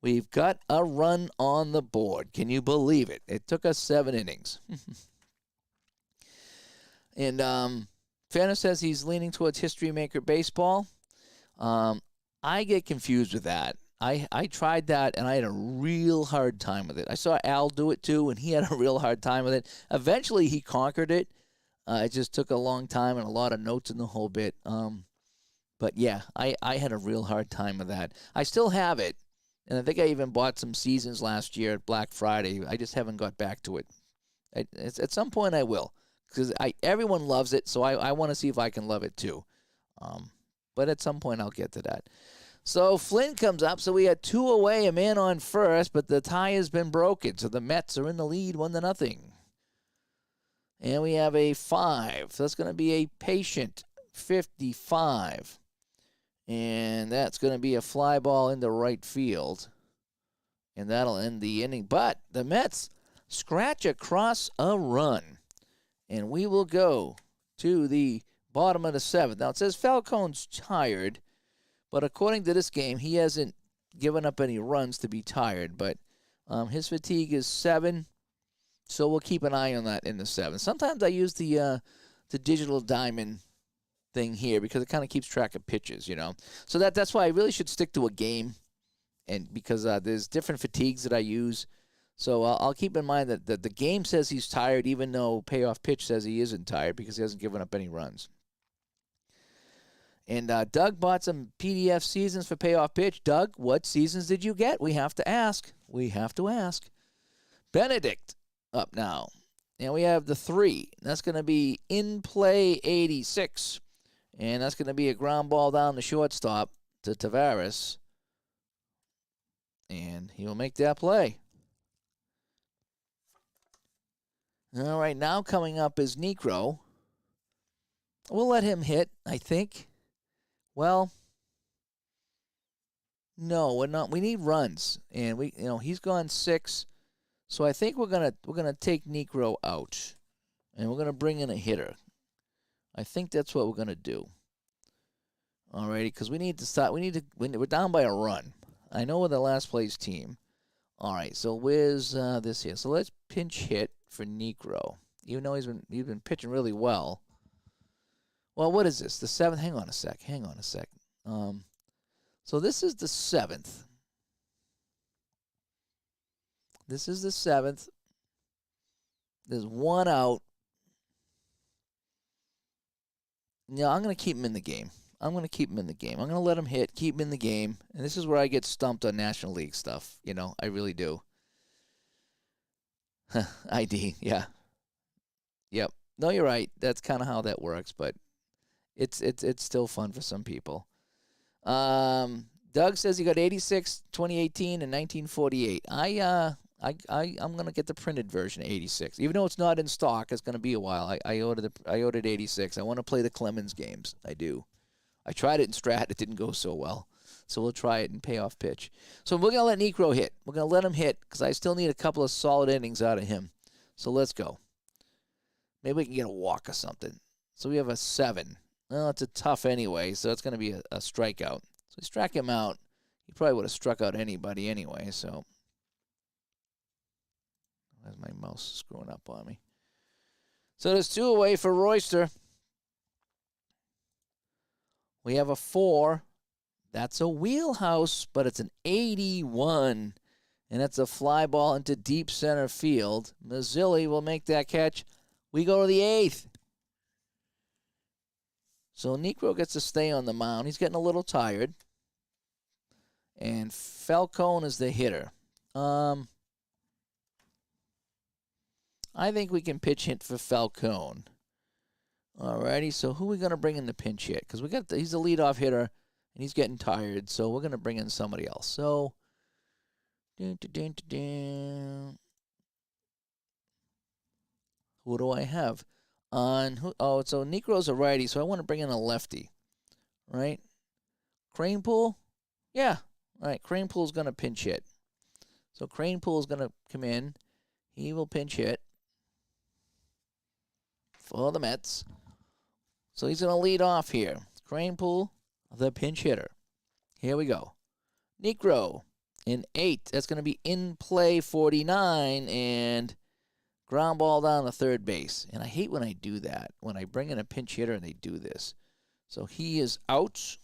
We've got a run on the board. Can you believe it? It took us 7 innings. And Fanner says he's leaning towards History Maker Baseball. I get confused with that. I tried that, and I had a real hard time with it. I saw Al do it, too, and he had a real hard time with it. Eventually, he conquered it. It just took a long time and a lot of notes in the whole bit. But, yeah, I had a real hard time with that. I still have it, and I think I even bought some seasons last year at Black Friday. I just haven't got back to it. At some point, I will, because everyone loves it, so I want to see if I can love it, too. But at some point, I'll get to that. So Flynn comes up, so we had 2 away, a man on first, but the tie has been broken, so the Mets are in the lead 1-0. And we have a 5. So that's going to be a patient 55. And that's going to be a fly ball into right field. And that'll end the inning. But the Mets scratch across a run. And we will go to the bottom of the 7th. Now, it says Falcone's tired. But according to this game, he hasn't given up any runs to be tired. But his fatigue is 7. So we'll keep an eye on that in the 7th. Sometimes I use the digital diamond thing here because it kind of keeps track of pitches, you know. So that's why I really should stick to a game, and because there's different fatigues that I use. So I'll keep in mind that the game says he's tired, even though Payoff Pitch says he isn't tired because he hasn't given up any runs. And Doug bought some PDF seasons for Payoff Pitch. Doug, what seasons did you get? We have to ask. Benedict up now. And we have the 3. That's going to be in play 86. And that's going to be a ground ball down the shortstop to Tavares. And he will make that play. All right, now coming up is Niekro. We'll let him hit, I think. Well, no, we're not. We need runs, and he's gone 6, so I think we're gonna take Niekro out, and we're gonna bring in a hitter. I think that's what we're gonna do. Alrighty, because we need to stop. We're down by a run. I know we're the last place team. All right, so where's this here? So let's pinch hit for Niekro, even though he's been pitching really well. Well, what is this? The 7th? Hang on a sec. So this is the 7th. There's 1 out. Yeah, I'm going to keep him in the game. I'm going to let him hit, keep him in the game. And this is where I get stumped on National League stuff. I really do. ID, yeah. Yep. No, you're right. That's kind of how that works, but it's still fun for some people. Doug says he got 86, 2018, and 1948. I'm gonna get the printed version of 86, even though it's not in stock. It's gonna be a while. I ordered 86. I want to play the Clemens games. I do. I tried it in Strat. It didn't go so well. So we'll try it in Payoff Pitch. So we're going to let Niekro hit. We're going to let him hit because I still need a couple of solid innings out of him. So let's go. Maybe we can get a walk or something. So we have a 7. Well, it's a tough anyway, so it's going to be a strikeout. So we struck him out. He probably would have struck out anybody anyway, so. Where's my mouse screwing up on me? So there's 2 away for Royster. We have a 4. That's a wheelhouse, but it's an 81. And that's a fly ball into deep center field. Mazzilli will make that catch. We go to the 8th. So Niekro gets to stay on the mound. He's getting a little tired. And Falcone is the hitter. I think we can pitch hit for Falcone. Alrighty, so who are we going to bring in the pinch hit? Because he's the leadoff hitter, and he's getting tired, so we're going to bring in somebody else. So, who do I have? So Niekro's a righty, so I want to bring in a lefty, right? Cranepool? Yeah, all right, Cranepool's going to pinch hit. So Cranepool's going to come in. He will pinch hit for the Mets. So he's going to lead off here. Cranepool, the pinch hitter. Here we go. Niekro in 8. That's going to be in play 49 and ground ball down to third base. And I hate when I do that, when I bring in a pinch hitter and they do this. So he is out.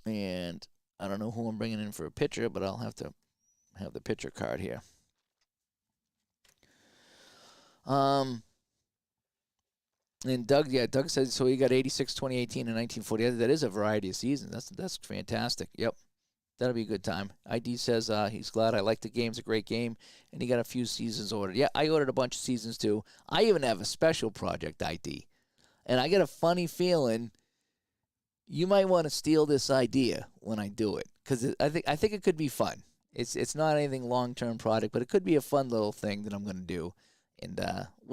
And I don't know who I'm bringing in for a pitcher, but I'll have to have the pitcher card here. And Doug says, so he got 86, 2018, and 1940. That is a variety of seasons. That's fantastic. Yep. That'll be a good time. ID says he's glad. I like the game. It's a great game. And he got a few seasons ordered. Yeah, I ordered a bunch of seasons too. I even have a special project ID. And I get a funny feeling you might want to steal this idea when I do it. Because I think it could be fun. It's not anything long-term project, but it could be a fun little thing that I'm going to do. And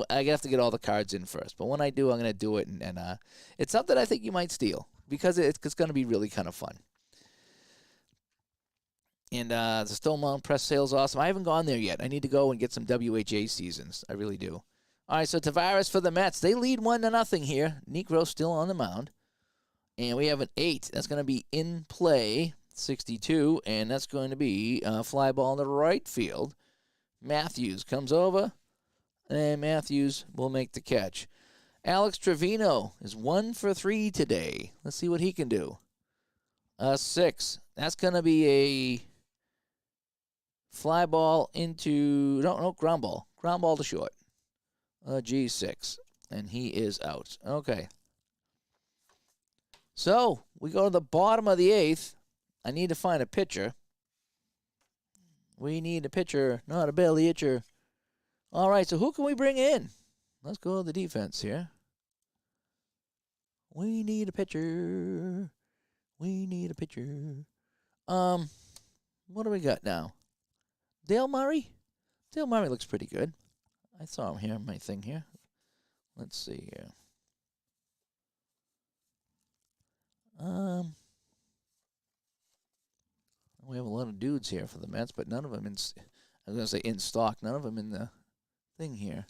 I have to get all the cards in first. But when I do, I'm going to do it. And it's something I think you might steal because it's going to be really kind of fun. And the Stone Mountain Press sale's awesome. I haven't gone there yet. I need to go and get some WHA seasons. I really do. All right, so Tavares for the Mets. They lead 1-0 here. Niekro still on the mound. And we have an 8. That's going to be in play, 62. And that's going to be a fly ball in the right field. Matthews comes over. And Matthews will make the catch. Alex Trevino is 1 for 3 today. Let's see what he can do. 6. That's going to be a Fly ball into, no, ground ball. Ground ball to short. G6. And he is out. Okay. So, we go to the bottom of the 8th. I need to find a pitcher. We need a pitcher, not a belly itcher. All right, so who can we bring in? Let's go to the defense here. We need a pitcher. We need a pitcher. What do we got now? Dale Murray? Dale Murray looks pretty good. I saw him here in my thing here. Let's see here. We have a lot of dudes here for the Mets, but none of them I was going to say in stock. None of them in the thing here.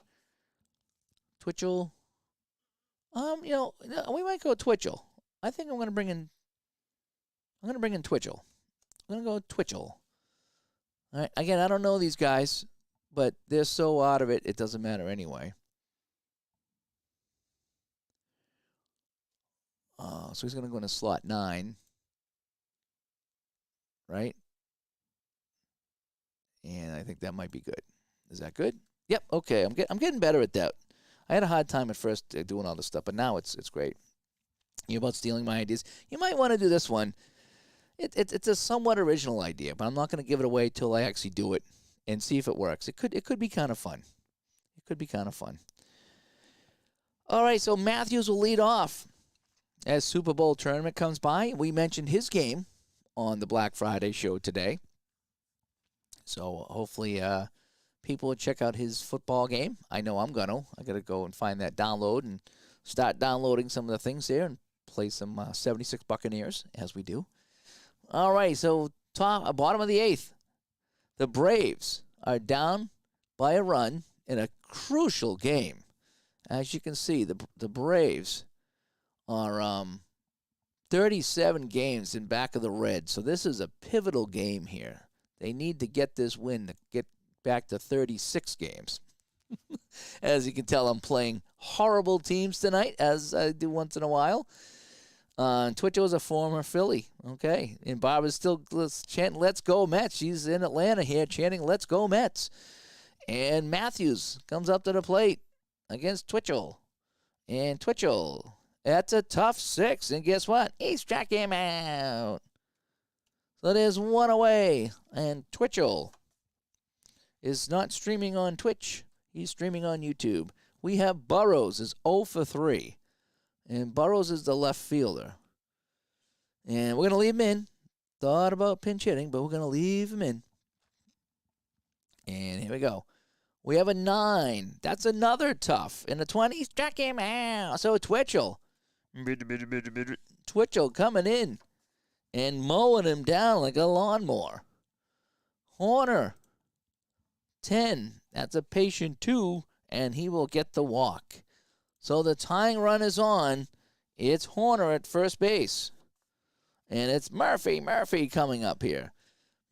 Twitchell. We might go Twitchell. I think I'm going to bring in Twitchell. I'm going to go Twitchell. All right. Again, I don't know these guys, but they're so out of it, it doesn't matter anyway. So he's going to go into slot 9. Right? And I think that might be good. Is that good? Yep. Okay. I'm getting better at that. I had a hard time at first doing all this stuff, but now it's great. You're about stealing my ideas. You might want to do this one. It's a somewhat original idea, but I'm not going to give it away till I actually do it and see if it works. It could be kind of fun. It could be kind of fun. All right. So Matthews will lead off as Super Bowl tournament comes by. We mentioned his game on the Black Friday show today. So hopefully people will check out his football game. I know I'm going to. I got to go and find that download and start downloading some of the things there and play some 76 Buccaneers, as we do. All right, so bottom of the 8th. The Braves are down by a run in a crucial game. As you can see, the Braves are 37 games in back of the Reds. So this is a pivotal game here. They need to get this win to get back to 36 games. As you can tell, I'm playing horrible teams tonight, as I do once in a while. Twitcho is a former Philly. Okay. And Bob is still chanting, "Let's go Mets." She's in Atlanta here chanting, "Let's go Mets." And Matthews comes up to the plate against Twitchell. And Twitchell, that's a tough 6. And guess what? He struck him out. So there's one away. And Twitchell is not streaming on Twitch. He's streaming on YouTube. We have Burrows is 0 for 3. And Burrows is the left fielder. And we're going to leave him in. Thought about pinch hitting, but we're going to leave him in. And here we go. We have a 9. That's another tough. In the 20, struck him out. So Twitchell. Twitchell coming in and mowing him down like a lawnmower. Horner. 10. That's a patient 2, and he will get the walk. So the tying run is on. It's Horner at first base. And it's Murphy coming up here.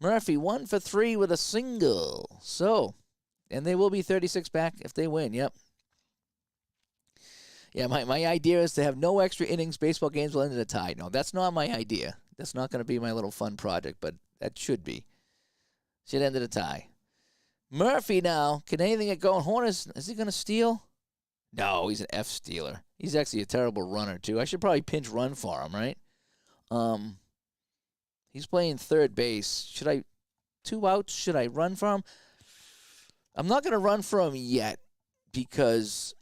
Murphy 1 for 3 with a single. So, and they will be 36 back if they win. Yep. Yeah, my idea is to have no extra innings. Baseball games will end in a tie. No, that's not my idea. That's not going to be my little fun project, but that should be. Should end in a tie. Murphy now. Can anything get going? Horner, is he going to steal? No, he's an F stealer. He's actually a terrible runner, too. I should probably pinch run for him, right? He's playing third base. 2 outs, should I run for him? I'm not going to run for him yet because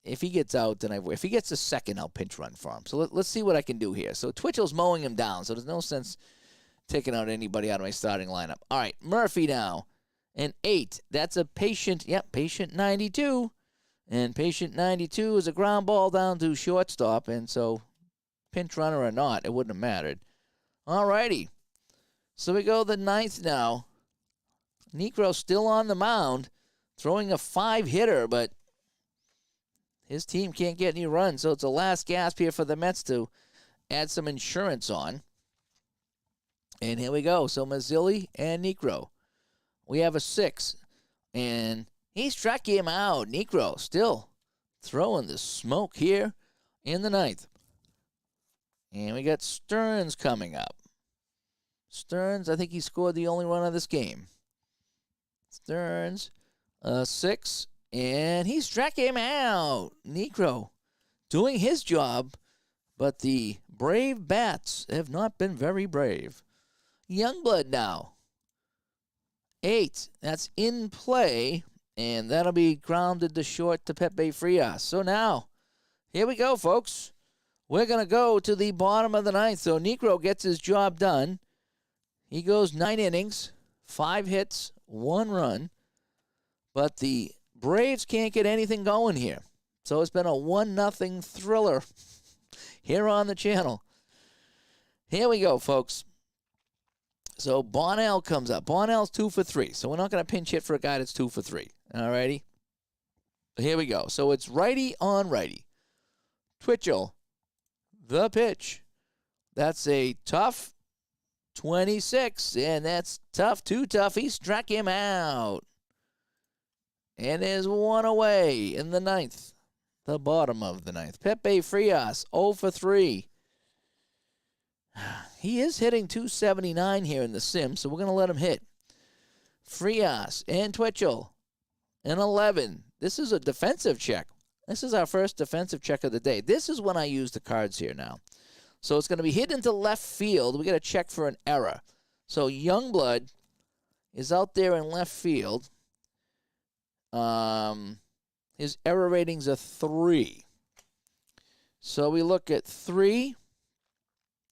if he gets out, then if he gets a second, I'll pinch run for him. So let's see what I can do here. So Twitchell's mowing him down, so there's no sense taking out anybody out of my starting lineup. All right, Murphy now. And 8. That's a patient 92. And patient 92 is a ground ball down to shortstop. And so pinch runner or not, it wouldn't have mattered. All righty. So we go the 9th now. Negro still on the mound, throwing a 5-hitter, but his team can't get any runs. So it's a last gasp here for the Mets to add some insurance on. And here we go. So Mazzilli and Negro. We have a 6. And he struck him out. Negro still throwing the smoke here in the 9th. And we got Stearns coming up. Stearns, I think he scored the only run of this game. Stearns, 6, and he struck him out. Negro doing his job, but the Brave Bats have not been very brave. Youngblood now. 8, that's in play, and that'll be grounded to short to Pepe Frias. So now, here we go, folks. We're going to go to the bottom of the ninth. So Negro gets his job done. He goes 9 innings, 5 hits, 1 run. But the Braves can't get anything going here. So it's been a 1-0 thriller here on the channel. Here we go, folks. So Bonnell comes up. Bonnell's 2 for 3. So we're not going to pinch hit for a guy that's 2 for 3. All righty. Here we go. So it's righty on righty. Twitchell, the pitch. That's a tough 26, and that's tough, too tough. He struck him out. And there's 1 away in the ninth, the bottom of the ninth. Pepe Frias, 0 for 3. He is hitting 279 here in the sim, so we're going to let him hit. Frias and Twitchell, an 11. This is a defensive check. This is our first defensive check of the day. This is when I use the cards here now. So it's going to be hit into left field. We got to check for an error. So Youngblood is out there in left field. His error ratings are 3. So we look at 3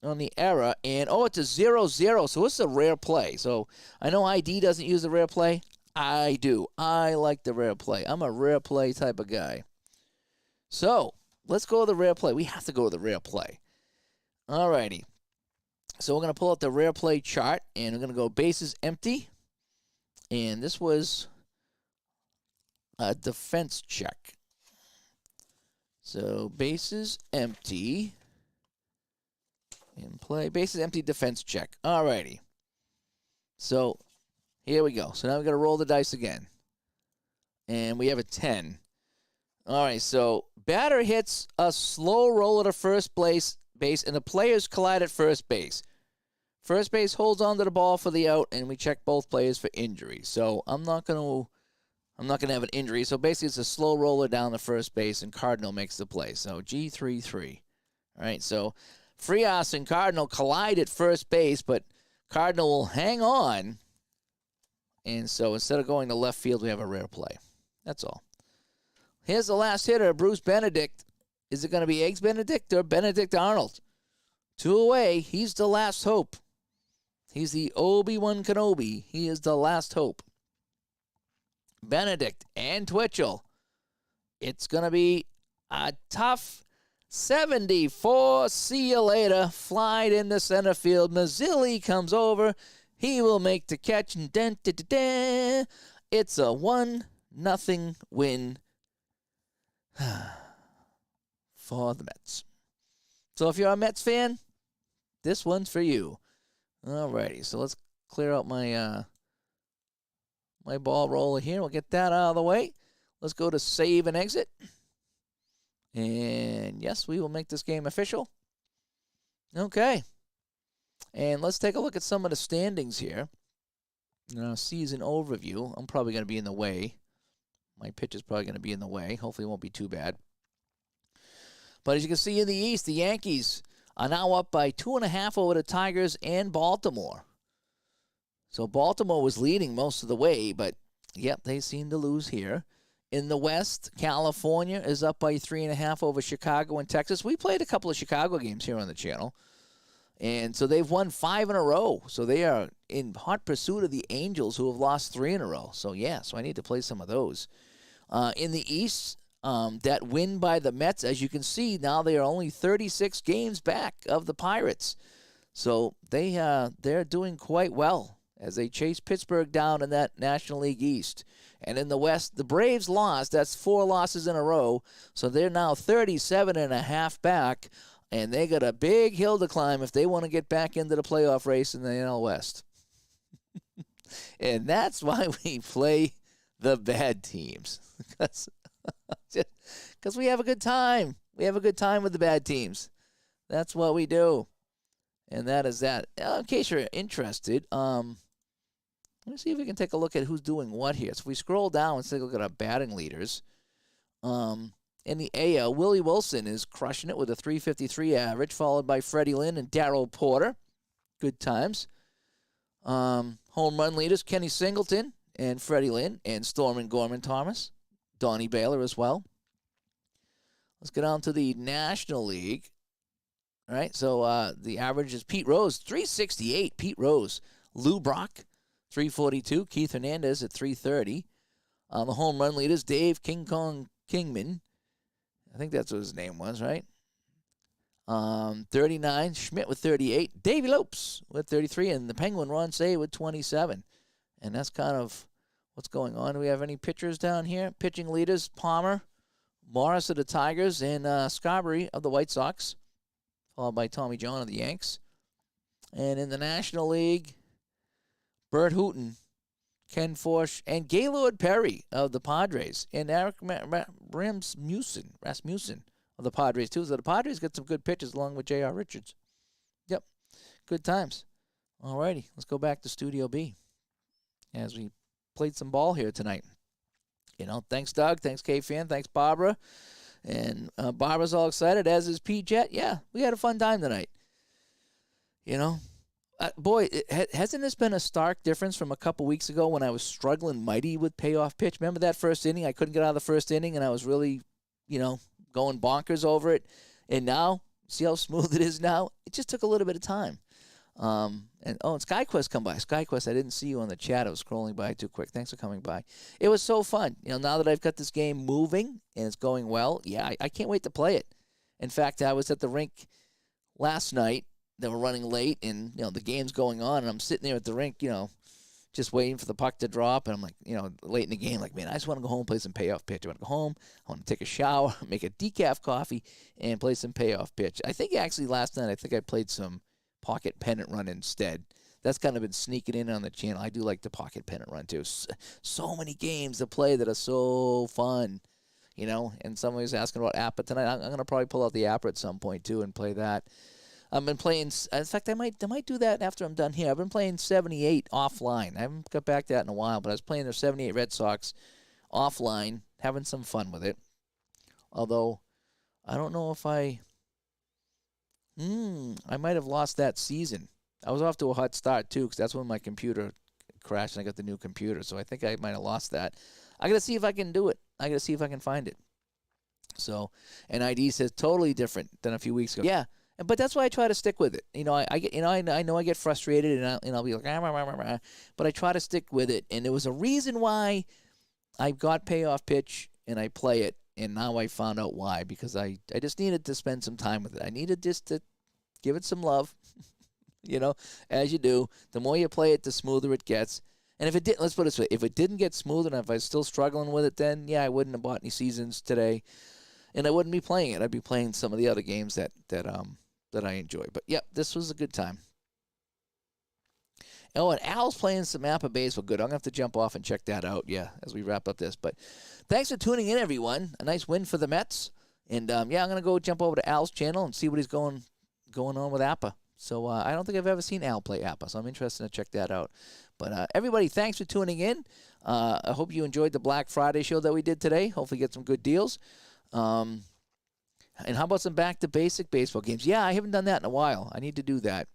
on the error, and it's a 0-0. So this is a rare play. So I know ID doesn't use the rare play. I do. I like the rare play. I'm a rare play type of guy. So let's go to the rare play. We have to go to the rare play. All righty. So we're going to pull out the rare play chart, and we're going to go bases empty. And this was a defense check. So bases empty. In play. Bases empty, defense check. All righty. So here we go. So now we're going to roll the dice again. And we have a 10. All right, so batter hits a slow roller to first base, and the players collide at first base. First base holds on to the ball for the out, and we check both players for injury. So I'm not gonna have an injury. So basically, it's a slow roller down to first base, and Cardinal makes the play. So G3-3. All right, so Frias and Cardinal collide at first base, but Cardinal will hang on. And so instead of going to left field, we have a rare play. That's all. Here's the last hitter, Bruce Benedict. Is it going to be Eggs Benedict or Benedict Arnold? 2 away. He's the last hope. He's the Obi-Wan Kenobi. He is the last hope. Benedict and Twitchell. It's going to be a tough 74. See you later. Flied into center field. Mazzilli comes over. He will make the catch. And it's a 1-0 win for the Mets. So if you're a Mets fan, this one's for you. Alrighty, so let's clear out my my ball roller here. We'll get that out of the way. Let's go to save and exit. And yes, we will make this game official. Okay. And let's take a look at some of the standings here. Season overview. I'm probably going to be in the way. My pitch is probably going to be in the way. Hopefully it won't be too bad. But as you can see in the East, the Yankees are now up by 2.5 over the Tigers and Baltimore. So Baltimore was leading most of the way, but yep, they seem to lose here. In the West, California is up by 3.5 over Chicago and Texas. We played a couple of Chicago games here on the channel. And so they've won 5 in a row. So they are in hot pursuit of the Angels, who have lost 3 in a row. So yeah, so I need to play some of those. In the East, that win by the Mets, as you can see, now they are only 36 games back of the Pirates. So they're doing quite well as they chase Pittsburgh down in that National League East. And in the West, the Braves lost. That's 4 losses in a row. So they're now 37.5 back. And they got a big hill to climb if they want to get back into the playoff race in the NL West. And that's why we play the bad teams. Because we have a good time. We have a good time with the bad teams. That's what we do. And that is that. In case you're interested, let me see if we can take a look at who's doing what here. So if we scroll down and take a look at our batting leaders. In the AL, Willie Wilson is crushing it with a 353 average, followed by Freddie Lynn and Darryl Porter. Good times. Home run leaders, Kenny Singleton and Freddie Lynn, and Stormin Gorman Thomas. Donnie Baylor as well. Let's get on to the National League. All right, so the average is Pete Rose, 368. Pete Rose. Lou Brock, 342. Keith Hernandez at 330. The home run leaders, Dave King Kong Kingman. I think that's what his name was, right? 39. Schmidt with 38. Davey Lopes with 33. And the Penguin, Ron Say with 27. And that's kind of what's going on. Do we have any pitchers down here? Pitching leaders, Palmer, Morris of the Tigers, and Scarberry of the White Sox, followed by Tommy John of the Yanks. And in the National League, Bert Hooton, Ken Forsch, and Gaylord Perry of the Padres, and Eric Rasmussen of the Padres, too. So the Padres got some good pitchers along with J.R. Richards. Yep, good times. All righty, let's go back to Studio B as we played some ball here tonight. Thanks, Doug. Thanks, K-Fan. Thanks, Barbara. And Barbara's all excited, as is P-Jet. Yeah, we had a fun time tonight. Boy, hasn't this been a stark difference from a couple weeks ago when I was struggling mighty with Payoff Pitch? Remember that first inning? I couldn't get out of the first inning, and I was really, going bonkers over it. And now, see how smooth it is now? It just took a little bit of time. And SkyQuest come by. SkyQuest, I didn't see you on the chat. I was scrolling by too quick. Thanks for coming by. It was so fun. Now that I've got this game moving and it's going well, yeah, I can't wait to play it. In fact, I was at the rink last night. They were running late, and, the game's going on, and I'm sitting there at the rink, just waiting for the puck to drop, and I'm like, late in the game, like, man, I just want to go home and play some Payoff Pitch. I want to go home, I want to take a shower, make a decaf coffee, and play some Payoff Pitch. I think actually last night, I played some Pocket Pennant Run instead. That's kind of been sneaking in on the channel. I do like the Pocket Pennant Run, too. So many games to play that are so fun, and somebody's asking about APA tonight. I'm going to probably pull out the APA at some point, too, and play that. I've been playing. In fact, I might do that after I'm done here. I've been playing 78 offline. I haven't got back to that in a while, but I was playing their 78 Red Sox offline, having some fun with it. Although, I don't know if I might have lost that season. I was off to a hot start, too, because that's when my computer crashed and I got the new computer. So I think I might have lost that. I got to see if I can do it. I got to see if I can find it. So, and ID says totally different than a few weeks ago. Yeah. But that's why I try to stick with it. I get, I know I get frustrated, and I'll be like, but I try to stick with it. And there was a reason why I got Payoff Pitch and I play it, and now I found out why, because I just needed to spend some time with it. I needed just to give it some love, as you do. The more you play it, the smoother it gets. And if it didn't, let's put it this way, if it didn't get smooth and if I was still struggling with it, then yeah, I wouldn't have bought any seasons today, and I wouldn't be playing it. I'd be playing some of the other games that I enjoy. But, yep, this was a good time. Oh, and Al's playing some APA baseball. Good. I'm going to have to jump off and check that out, as we wrap up this. But thanks for tuning in, everyone. A nice win for the Mets. And, I'm going to go jump over to Al's channel and see what he's going on with APA. So I don't think I've ever seen Al play APA, so I'm interested to check that out. But, everybody, thanks for tuning in. I hope you enjoyed the Black Friday show that we did today. Hopefully get some good deals. And how about some back-to-basic baseball games? Yeah, I haven't done that in a while. I need to do that.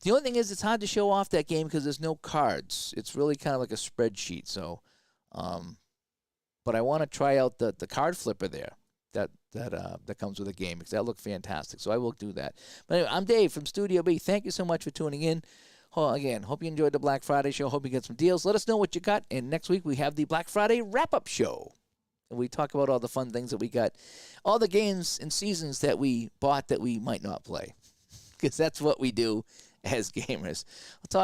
The only thing is it's hard to show off that game because there's no cards. It's really kind of like a spreadsheet. So, but I want to try out the card flipper there that comes with the game because that looked fantastic. So I will do that. But anyway, I'm Dave from Studio B. Thank you so much for tuning in. Again, hope you enjoyed the Black Friday show. Hope you get some deals. Let us know what you got. And next week we have the Black Friday wrap-up show. We talk about all the fun things that we got, all the games and seasons that we bought that we might not play, because that's what we do as gamers. I'll talk